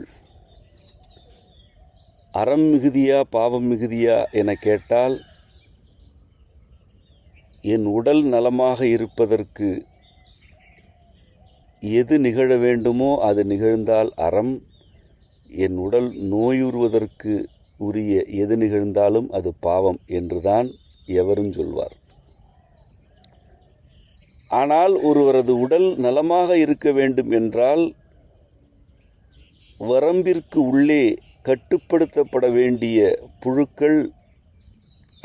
அறம் மிகுதியா பாவம் மிகுதியா என கேட்டால், என் உடல் நலமாக இருப்பதற்கு எது நிகழ வேண்டுமோ அது நிகழ்ந்தால் அறம், என் உடல் நோயுறுவதற்கு உரிய எது நிகழ்ந்தாலும் அது பாவம் என்றுதான் எவரும் சொல்வார். ஆனால் ஒருவரது உடல் நலமாக இருக்க வேண்டும் என்றால் வரம்பிற்கு உள்ளே கட்டுப்படுத்தப்பட வேண்டிய புழுக்கள்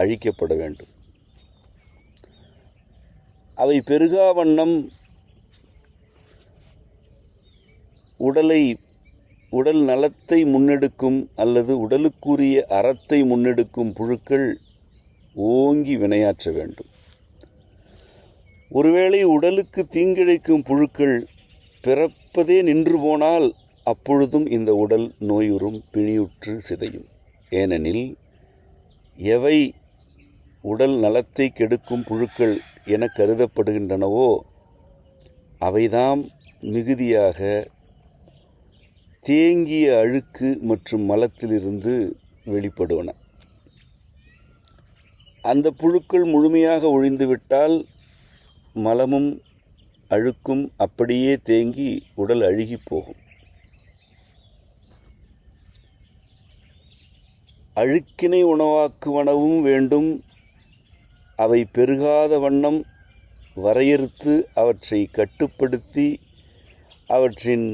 அழிக்கப்பட வேண்டும். அவை பெருகாவண்ணம் உடல் நலத்தை முன்னெடுக்கும் அல்லது உடலுக்குரிய அறத்தை முன்னெடுக்கும் புழுக்கள் ஓங்கி வினையாற்ற வேண்டும். ஒருவேளை உடலுக்கு தீங்கிழைக்கும் புழுக்கள் பிறப்பதே நின்று போனால் அப்பொழுதும் இந்த உடல் நோயுறும், பிணியுற்று சிதையும். ஏனெனில் எவை உடல் நலத்தை கெடுக்கும் புழுக்கள் என கருதப்படுகின்றனவோ அவைதாம் மிகுதியாக தேங்கிய அழுக்கு மற்றும் மலத்திலிருந்து வெளிப்படுவன. அந்த புழுக்கள் முழுமையாக ஒழிந்துவிட்டால் மலமும் அழுக்கும் அப்படியே தேங்கி உடல் அழுகி போகும். அழுக்கினை உணவாக்குவனவும் வேண்டும், அவை பெருகாத வண்ணம் வரையறுத்து அவற்றை கட்டுப்படுத்தி அவற்றின்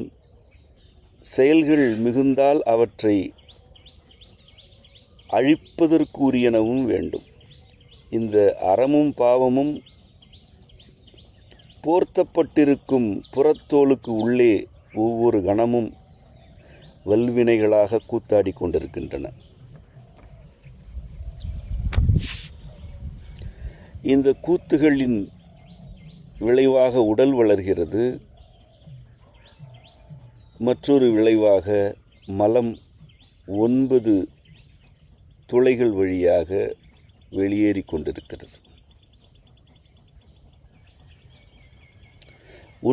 செயல்கள் மிகுந்தால் அவற்றை அழிப்பதற்குரியனவும் வேண்டும். இந்த அறமும் பாவமும் போர்த்தப்பட்டிருக்கும் புறத்தோலுக்கு உள்ளே ஒவ்வொரு கணமும் வல்வினைகளாக கூத்தாடி கொண்டிருக்கின்றன. இந்த கூத்துகளின் விளைவாக உடல் வளர்கிறது. மற்றொரு விளைவாக மலம் 9 துளைகள் வழியாக வெளியேறி கொண்டிருக்கிறது.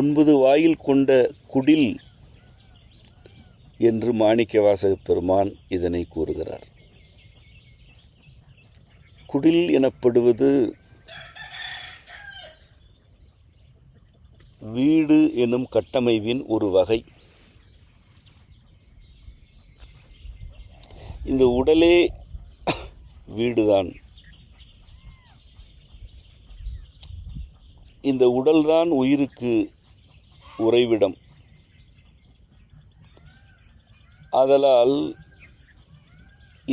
9 வாயில் கொண்ட குடில் என்று மாணிக்கவாசகப் பெருமான் இதனை கூறுகிறார். குடில் எனப்படுவது வீடு எனும் கட்டமைப்பின் ஒரு வகை. இந்த உடலே வீடுதான். இந்த உடல்தான் உயிருக்கு உறைவிடம். ஆதலால்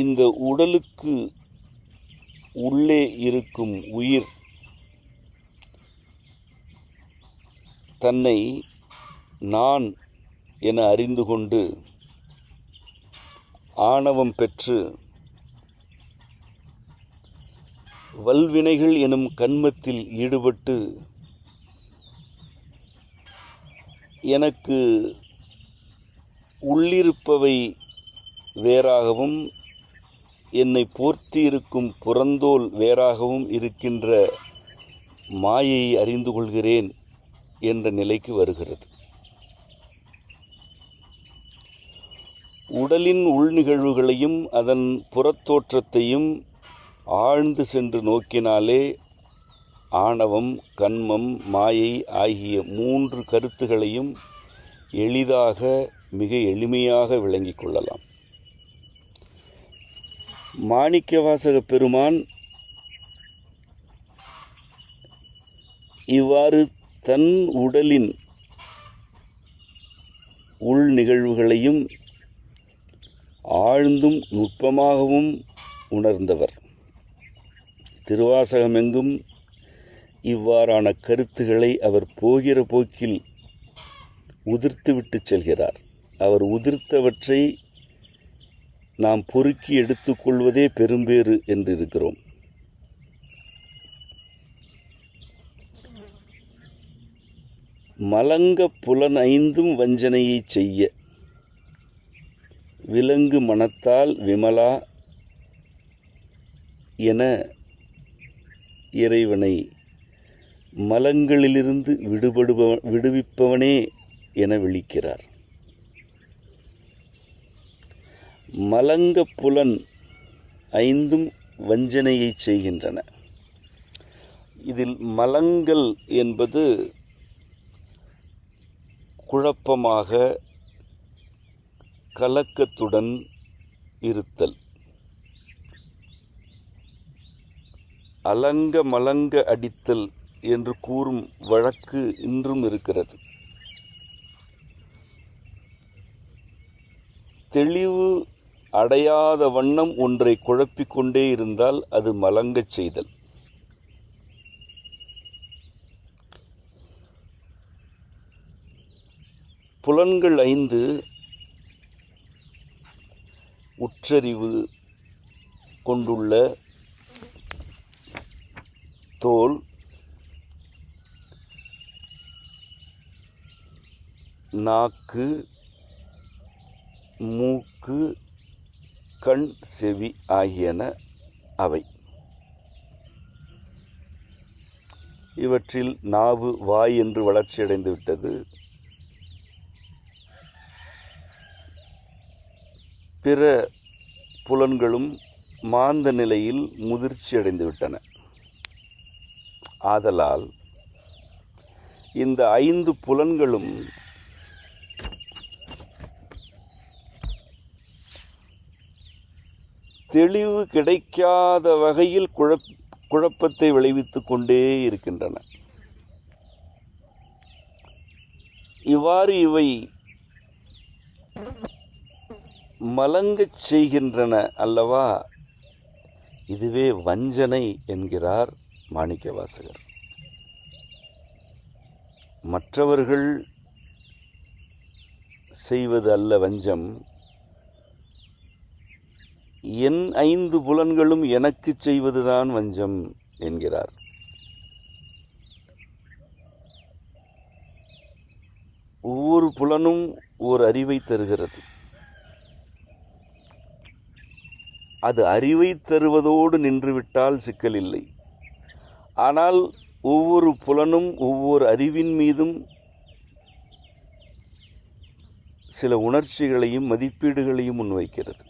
இந்த உடலுக்கு உள்ளே இருக்கும் உயிர் தன்னை நான் என அறிந்து கொண்டு ஆணவம் பெற்று வல்வினைகள் எனும் கன்மத்தில் ஈடுபட்டு எனக்கு உள்ளிருப்பவை வேறாகவும் என்னை போர்த்தி இருக்கும் புறந்தோல் வேறாகவும் இருக்கின்ற மாயையை அறிந்து கொள்கிறேன் என்ற நிலைக்கு வருகிறது. உடலின் உள்நிகழ்வுகளையும் அதன் புறத்தோற்றத்தையும் ஆழ்ந்து சென்று நோக்கினாலே ஆணவம், கன்மம், மாயை ஆகிய 3 கருத்துகளையும் எளிதாக, மிக எளிமையாக விளங்கிக் கொள்ளலாம். மாணிக்கவாசகப் பெருமான் இவ்வாறு தன் உடலின் உள் நிகழ்வுகளையும் ஆழ்ந்தும் நுட்பமாகவும் உணர்ந்தவர். திருவாசகமெங்கும் இவ்வாறான கருத்துக்களை அவர் போகிற போக்கில் உதிர்த்துவிட்டு செல்கிறார். அவர் உதிர்த்தவற்றை நாம் பொறுக்கி எடுத்துக்கொள்வதே பெரும்பேறு என்று இருக்கிறோம். மலங்க புலன் 5 வஞ்சனையை செய்ய விலங்கு மனத்தால் விமலா என இறைவனை மலங்களிலிருந்து விடுவிப்பவனே என விழிக்கிறார். மலங்க புலன் 5 வஞ்சனையை செய்கின்றன. இதில் மலங்கள் என்பது குழப்பமாக, கலக்கத்துடன் இருத்தல். அலங்க மலங்க அடித்தல் என்று கூறும் வழக்கு இன்றும் இருக்கிறது. தெளிவு அடையாத வண்ணம் ஒன்றை குழப்பிக்கொண்டே இருந்தால் அது மலங்கச் செய்தல். புலன்கள் 5 உற்றறிவு கொண்டுள்ள தோல், நாக்கு, மூக்கு, கண், செவி ஆகியன அவை. இவற்றில் நாவு, வாய் என்று வளர்ச்சியடைந்து விட்டது. பிற புலன்களும் மாந்த நிலையில் முதிர்ச்சி அடைந்து விட்டன. ஆதலால் இந்த 5 புலன்களும் தெளிவு கிடைக்காத வகையில் குழப்பத்தை விளைவித்து கொண்டே இருக்கின்றன. இவ்வாறு இவை மலங்கச் செய்கின்றன அல்லவா? இதுவே வஞ்சனை என்கிறார் மாணிக்கவாசகர். மற்றவர்கள் செய்வது அல்ல வஞ்சம், என் 5 புலன்களும் எனக்கு செய்வதுதான் வஞ்சம் என்கிறார். ஒவ்வொரு புலனும் ஓர் அறிவை தருகிறது. அது அறிவை தருவதோடு நின்றுவிட்டால் சிக்கல் இல்லை. ஆனால் ஒவ்வொரு புலனும் ஒவ்வொரு அறிவின் மீதும் சில உணர்ச்சிகளையும் மதிப்பீடுகளையும் முன்வைக்கிறது.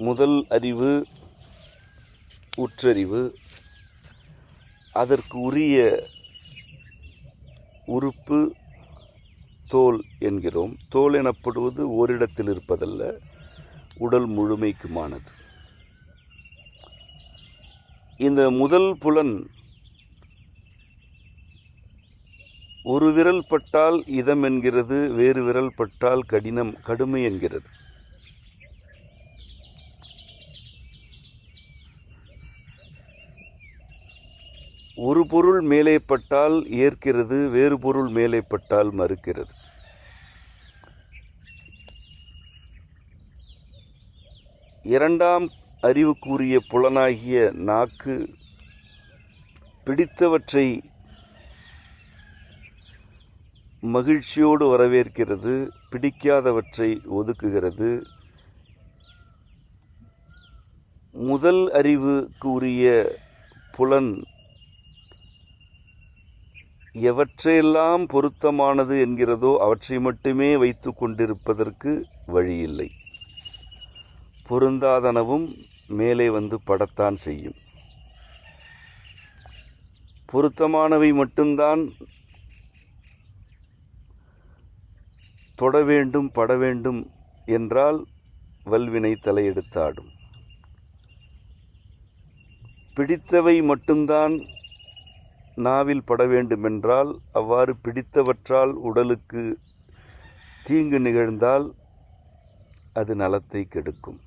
முதல் அறிவு உற்றறிவு. அதற்கு உரிய உறுப்பு தோல் என்கிறோம். தோல் எனப்படுவது ஓரிடத்தில் இருப்பதல்ல, உடல் முழுமைக்குமானது. இந்த முதல் புலன் ஒரு விரல் பட்டால் இதம் என்கிறது, வேறு விரல் பட்டால் கடுமை என்கிறது. ஒரு பொருள் மேலே பட்டால் ஏற்கிறது, வேறு பொருள் மேலே பட்டால் மறுக்கிறது. இரண்டாம் அறிவுக்குரிய புலனாகிய நாக்கு பிடித்தவற்றை மகிழ்ச்சியோடு வரவேற்கிறது, பிடிக்காதவற்றை ஒதுக்குகிறது. முதல் அறிவுக்கு உரிய புலன் எவற்றையெல்லாம் பொருத்தமானது என்கிறதோ அவற்றை மட்டுமே வைத்து கொண்டிருப்பதற்கு வழியில்லை. பொருந்தாதனவும் மேலே வந்து படத்தான் செய்யும். பொருத்தமானவை மட்டும்தான் தொட வேண்டும், பட வேண்டும் என்றால் வல்வினை தலையெடுத்தாடும். பிடித்தவை மட்டும்தான் நாவில் பட வேண்டுமென்றால், அவ்வாறு பிடித்தவற்றால் உடலுக்கு தீங்கு நிகழ்ந்தால் அது நலத்தை கெடுக்கும்.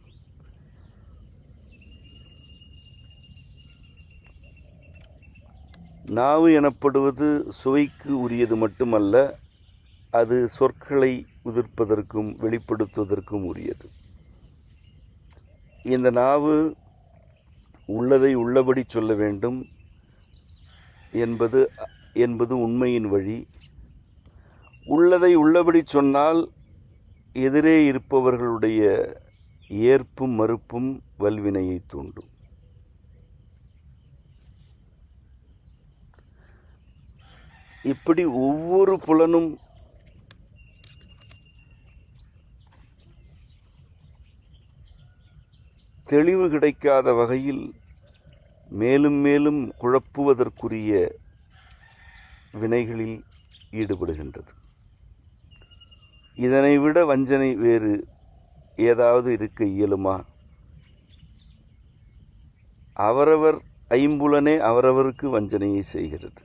நாவு எனப்படுவது சுவைக்கு உரியது மட்டுமல்ல, அது சொற்களை உதிர்ப்பதற்கும் வெளிப்படுத்துவதற்கும் உரியது. இந்த நாவு உள்ளதை உள்ளபடி சொல்ல வேண்டும் என்பது உண்மையின் வழி. உள்ளதை உள்ளபடி சொன்னால் எதிரே இருப்பவர்களுடைய ஏற்பும் மறுப்பும் வல்வினையை தூண்டும். இப்படி ஒவ்வொரு புலனும் தெளிவு கிடைக்காத வகையில் மேலும் மேலும் குழப்புவதற்குரிய வினைகளில் ஈடுபடுகின்றது. இதனை விட வஞ்சனை வேறு ஏதாவது இருக்க இயலுமா? அவரவர் ஐம்புலனே அவரவருக்கு வஞ்சனையை செய்கிறது.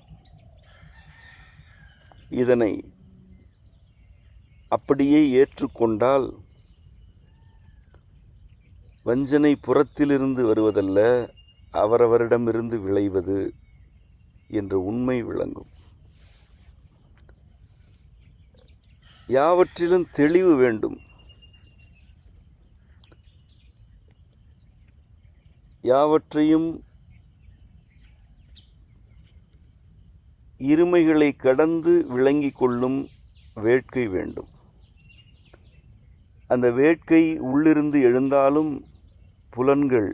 இதனை அப்படியே ஏற்றுக்கொண்டால் வஞ்சனை புறத்திலிருந்து வருவதல்ல, அவரவரிடமிருந்து விளைவது என்ற உண்மை விளங்கும். யாவற்றிலும் தெளிவு வேண்டும். யாவற்றையும் இருமைகளை கடந்து விளங்கிக் கொள்ளும் வேட்கை வேண்டும். அந்த வேட்கை உள்ளிருந்து எழுந்தாலும் புலன்கள்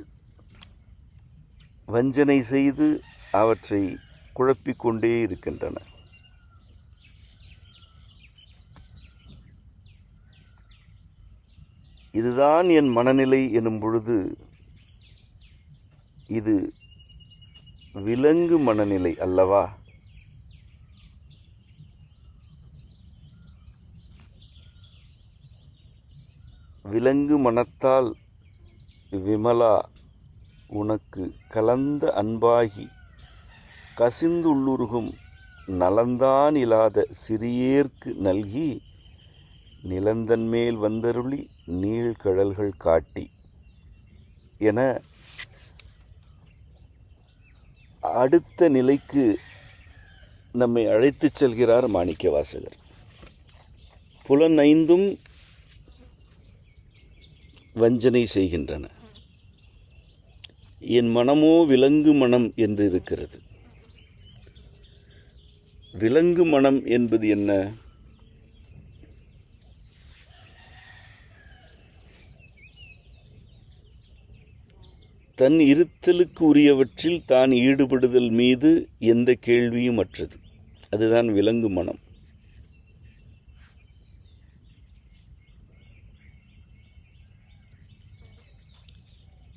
வஞ்சனை செய்து அவற்றை குழப்பிக்கொண்டே இருக்கின்றன. இதுதான் என் மனநிலை எனும் பொழுது இது விலங்கு மனநிலை அல்லவா? விலங்கு மனத்தால் விமலா உனக்கு கலந்த அன்பாகி கசிந்துள்ளுருகும் நலந்தான் இல்லாத சிறியேற்கு நல்கி நிலந்தன்மேல் வந்தருளி நீழ்கழல்கள் காட்டி என அடுத்த நிலைக்கு நம்மை அழைத்துச் செல்கிறார் மாணிக்கவாசகர். புலனைந்தும் வஞ்சனை செய்கின்றன, என் மனமோ விலங்கு மனம் என்று இருக்கிறது. விலங்கு மனம் என்பது என்ன? தன் இருத்தலுக்கு உரியவற்றில் தான் ஈடுபடுதல் மீது எந்த கேள்வியும் அற்றது. அதுதான் விலங்கு மனம்.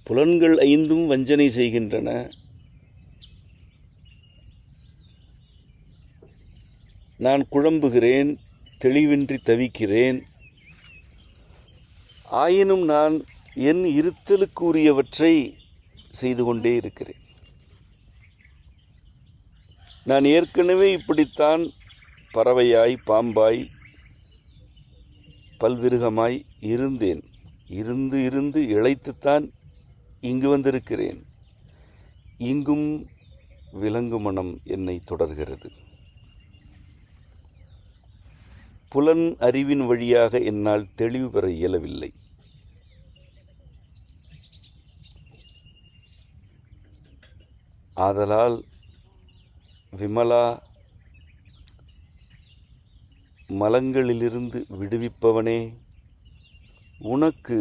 புலன்கள் ஐந்தும் வஞ்சனை செய்கின்றன. நான் குழம்புகிறேன், தெளிவின்றி தவிக்கிறேன். ஆயினும் நான் என் இருத்தலுக்கு உரியவற்றை செய்து கொண்டே இருக்கிறேன். நான் ஏற்கனவே இப்படித்தான் பறவையாய் பாம்பாய் பல்விருகமாய் இருந்தேன். இருந்து இருந்து இளைத்துத்தான் இங்கு வந்திருக்கிறேன். இங்கும் விலங்கு மனம் என்னை தொடர்கிறது. புலன் அறிவின் வழியாக என்னால் தெளிவு பெற இயலவில்லை. ஆதலால் விமலா, மலங்களிலிருந்து விடுவிப்பவனே, உனக்கு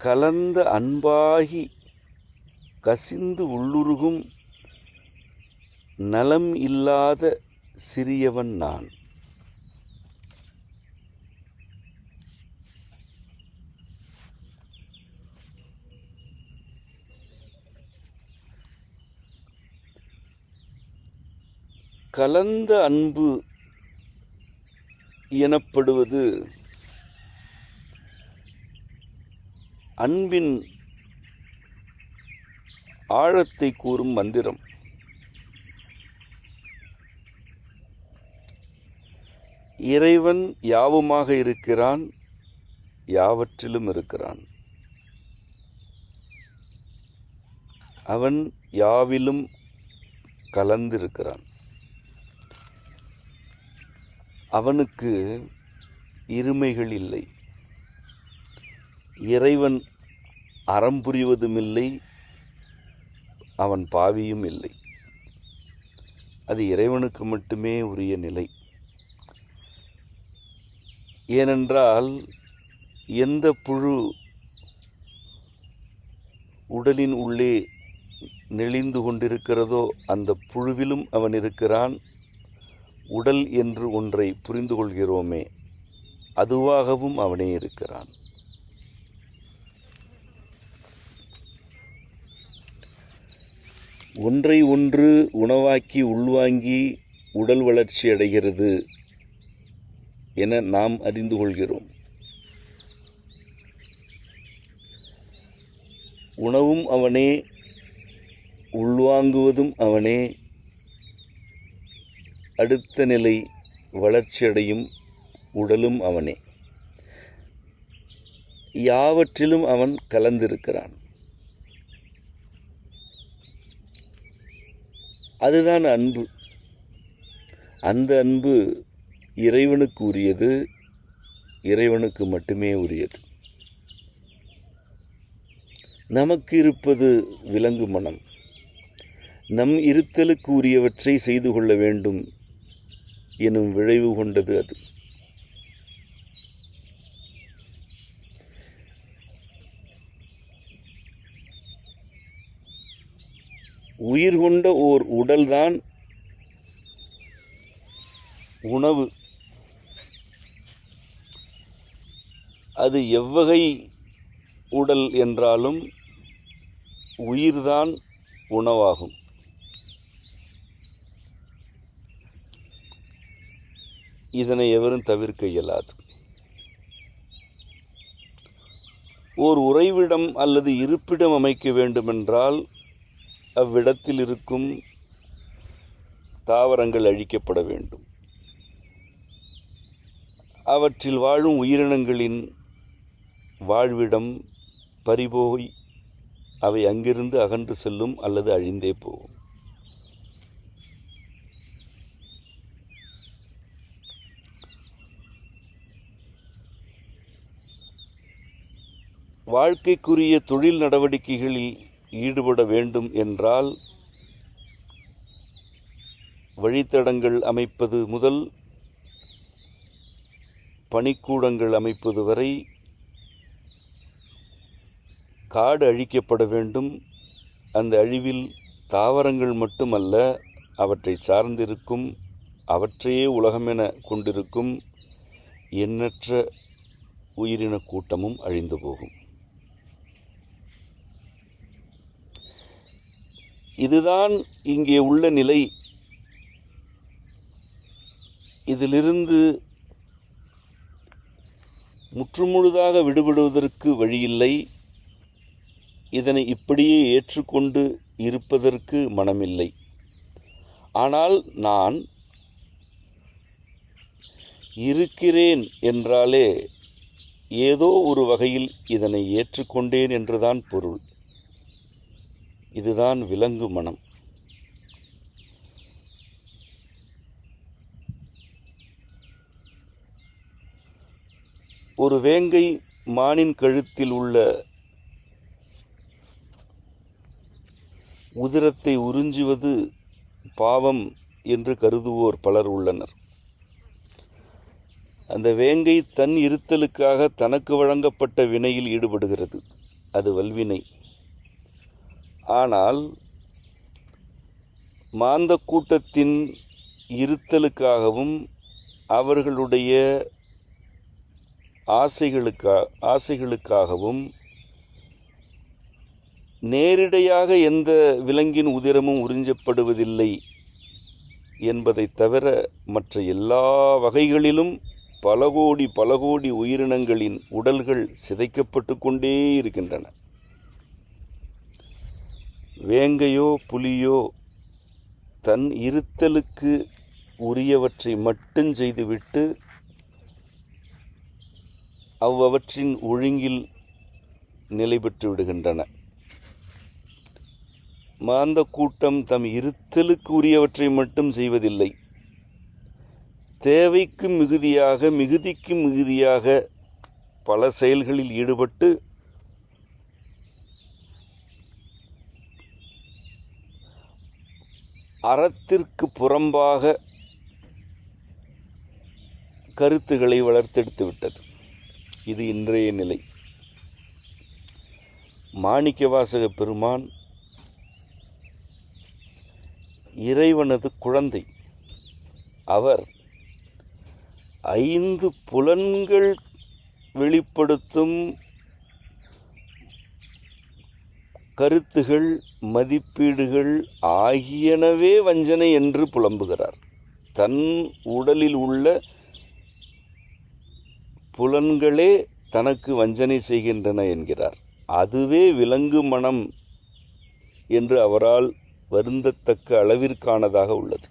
கலந்த அன்பாகி கசிந்து உள்ளுருகும் நலம் இல்லாத சிறியவன் நான். கலந்த அன்பு எனப்படுவது அன்பின் ஆழத்தை கூறும் மந்திரம். இறைவன் யாவுமாக இருக்கிறான், யாவற்றிலும் இருக்கிறான். அவன் யாவிலும் கலந்திருக்கிறான். அவனுக்கு இருமைகள் இல்லை. இறைவன் அறம் புரிவதும் இல்லை, அவன் பாவியும் இல்லை. அது இறைவனுக்கு மட்டுமே உரிய நிலை. ஏனென்றால் எந்த புழு உடலின் உள்ளே நெளிந்து கொண்டிருக்கிறதோ அந்த புழுவிலும் அவன் இருக்கிறான். உடல் என்று ஒன்றை புரிந்து கொள்கிறோமே, அதுவாகவும் அவனே இருக்கிறான். ஒன்றை ஒன்று உணவாக்கி உள்வாங்கி உடல் வளர்ச்சி அடைகிறது என நாம் அறிந்து கொள்கிறோம். உணவும் அவனே, உள்வாங்குவதும் அவனே. அடுத்த நிலை வளர்ச்சியடையும் உடலும் அவனே. யாவற்றிலும் அவன் கலந்திருக்கிறான். அதுதான் அன்பு. அந்த அன்பு இறைவனுக்கு உரியது, இறைவனுக்கு மட்டுமே உரியது. நமக்கு இருப்பது விலங்கு மனம். நம் இருத்தலுக்கு உரியவற்றை செய்து கொள்ள வேண்டும் எனும் விளைவு கொண்டது அது. உயிர் கொண்ட ஓர் உடல்தான் உணவு. அது எவ்வகை உடல் என்றாலும் உயிர்தான் உணவாகும். இதனை எவரும் தவிர்க்க இயலாது. ஓர் உறைவிடம் அல்லது இருப்பிடம் அமைக்க வேண்டுமென்றால் அவ்விடத்தில் இருக்கும் தாவரங்கள் அழிக்கப்பட வேண்டும். அவற்றில் வாழும் உயிரினங்களின் வாழ்விடம் பறிபோய் அவை அங்கிருந்து அகன்று செல்லும் அல்லது அழிந்தே போகும். வாழ்க்கைக்குரிய தொழில் நடவடிக்கைகளில் ஈடுபட வேண்டும் என்றால் வழித்தடங்கள் அமைப்பது முதல் பணிக்கூடங்கள் அமைப்பது வரை காடு அழிக்கப்பட வேண்டும். அந்த அழிவில் தாவரங்கள் மட்டுமல்ல, அவற்றை சார்ந்திருக்கும், அவற்றையே உலகமென கொண்டிருக்கும் எண்ணற்ற உயிரின கூட்டமும் அழிந்து போகும். இதுதான் இங்கே உள்ள நிலை. இதிலிருந்து முற்றுமுழுதாக விடுபடுவதற்கு வழியில்லை. இதனை இப்படியே ஏற்றுக்கொண்டு இருப்பதற்கு மனமில்லை. ஆனால் நான் இருக்கிறேன் என்றாலே ஏதோ ஒரு வகையில் இதனை ஏற்றுக்கொண்டேன் என்றுதான் பொருள். இதுதான் விலங்கு மனம். ஒரு வேங்கை மானின் கழுத்தில் உள்ள உதிரத்தை உறிஞ்சுவது பாவம் என்று கருதுவோர் பலர் உள்ளனர். அந்த வேங்கை தன் இருத்தலுக்காக தனக்கு வழங்கப்பட்ட வினையில் ஈடுபடுகிறது. அது வல்வினை. ஆனால் மாந்த கூட்டத்தின் இருத்தலுக்காகவும் அவர்களுடைய ஆசைகளுக்காகவும் நேரிடையாக எந்த விலங்கின் உதிரமும் உறிஞ்சப்படுவதில்லை என்பதை தவிர மற்ற எல்லா வகைகளிலும் பல கோடி உயிரினங்களின் உடல்கள் சிதைக்கப்பட்டு கொண்டே இருக்கின்றன. வேங்கையோ புலியோ தன் இருத்தலுக்கு உரியவற்றை மட்டும் செய்துவிட்டு அவ்வவற்றின் ஒழுங்கில் நிலை பெற்று விடுகின்றன. மாந்த கூட்டம் தம் இருத்தலுக்கு உரியவற்றை மட்டும் செய்வதில்லை. தேவைக்கு மிகுதியாக, மிகுதிக்கு மிகுதியாக பல செயல்களில் ஈடுபட்டு அறத்திற்கு புறம்பாக கருத்துக்களை வளர்த்தெடுத்து விட்டது. இது இன்றைய நிலை. மாணிக்கவாசக பெருமான் இறைவனது குழந்தை. அவர் 5 புலன்கள் வெளிப்படுத்தும் கருத்துகள், மதிப்பீடுகள் ஆகியனவே வஞ்சனை என்று புலம்புகிறார். தன் உடலில் உள்ள புலன்களே தனக்கு வஞ்சனை செய்கின்றன என்கிறார். அதுவே விலங்கு மனம் என்று அவரால் வருந்தத்தக்க அளவிற்கானதாக உள்ளது.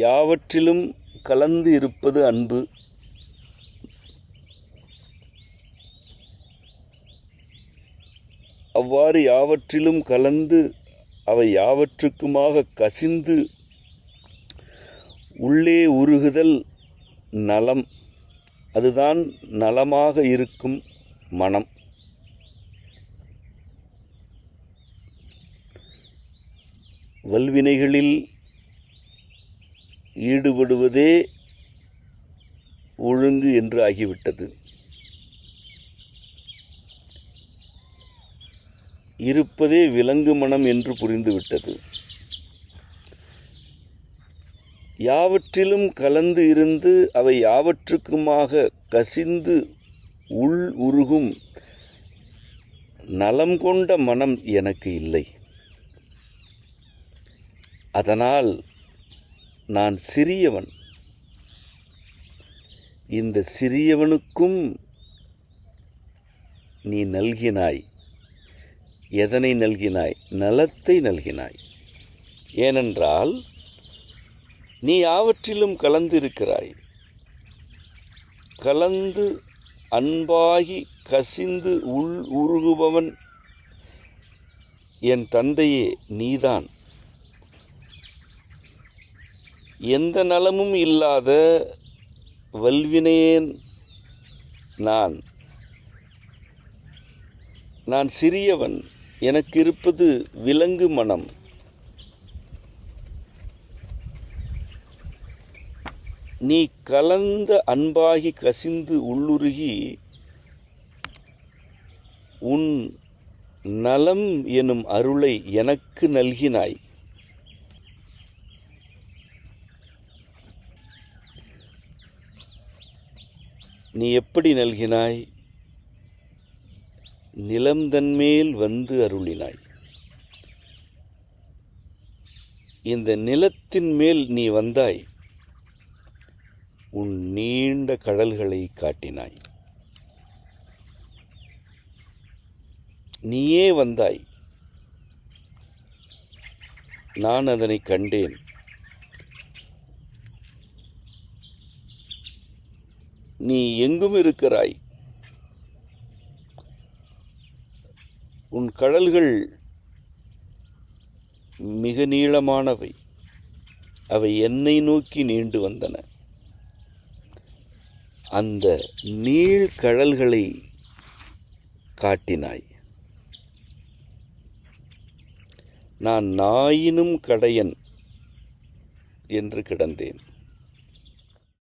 யாவற்றிலும் கலந்து இருப்பது அன்பு. அவ்வாறு யாவற்றிலும் கலந்து அவை யாவற்றுக்குமாக கசிந்து உள்ளே உருகுதல் நலம். அதுதான் நலமாக இருக்கும் மனம். வல்வினைகளில் ஈடுபடுவதே ஒழுங்கு என்று ஆகிவிட்டது. இருப்பதே விலங்கு மனம் என்று புரிந்துவிட்டது. யாவற்றிலும் கலந்து இருந்து அவை யாவற்றுக்குமாக கசிந்து உள் உருகும் நலம் கொண்ட மனம் எனக்கு இல்லை. அதனால் நான் சிறியவன். இந்த சிறியவனுக்கும் நீ நல்கினாய். எதனை நல்கினாய்? நலத்தை நல்கினாய். ஏனென்றால் நீ யாவற்றிலும் கலந்திருக்கிறாய். கலந்து அன்பாகி கசிந்து உருகுபவன் என் தந்தையே நீதான். எந்த நலமும் இல்லாத வல்வினேன் நான் சிறியவன். எனக்கு இருப்பது விலங்கு மனம். நீ கலந்த அன்பாகி கசிந்து உள்ளுருகி உன் நலம் எனும் அருளை எனக்கு நல்கினாய். நீ எப்படி நல்கினாய்? நிலம்தன்மேல் வந்து அருளினாய். இந்த நிலத்தின் மேல் நீ வந்தாய். உன் நீண்ட கடல்களை காட்டினாய். நீயே வந்தாய். நான் அதனை கண்டேன். நீ எங்கும் இருக்கிறாய். உன் கடல்கள் மிக நீளமானவை. அவை என்னை நோக்கி நீண்டு வந்தன. அந்த நீழ்கடல்களை காட்டினாய். நான் நாயினும் கடையன் என்று கிடந்தேன்.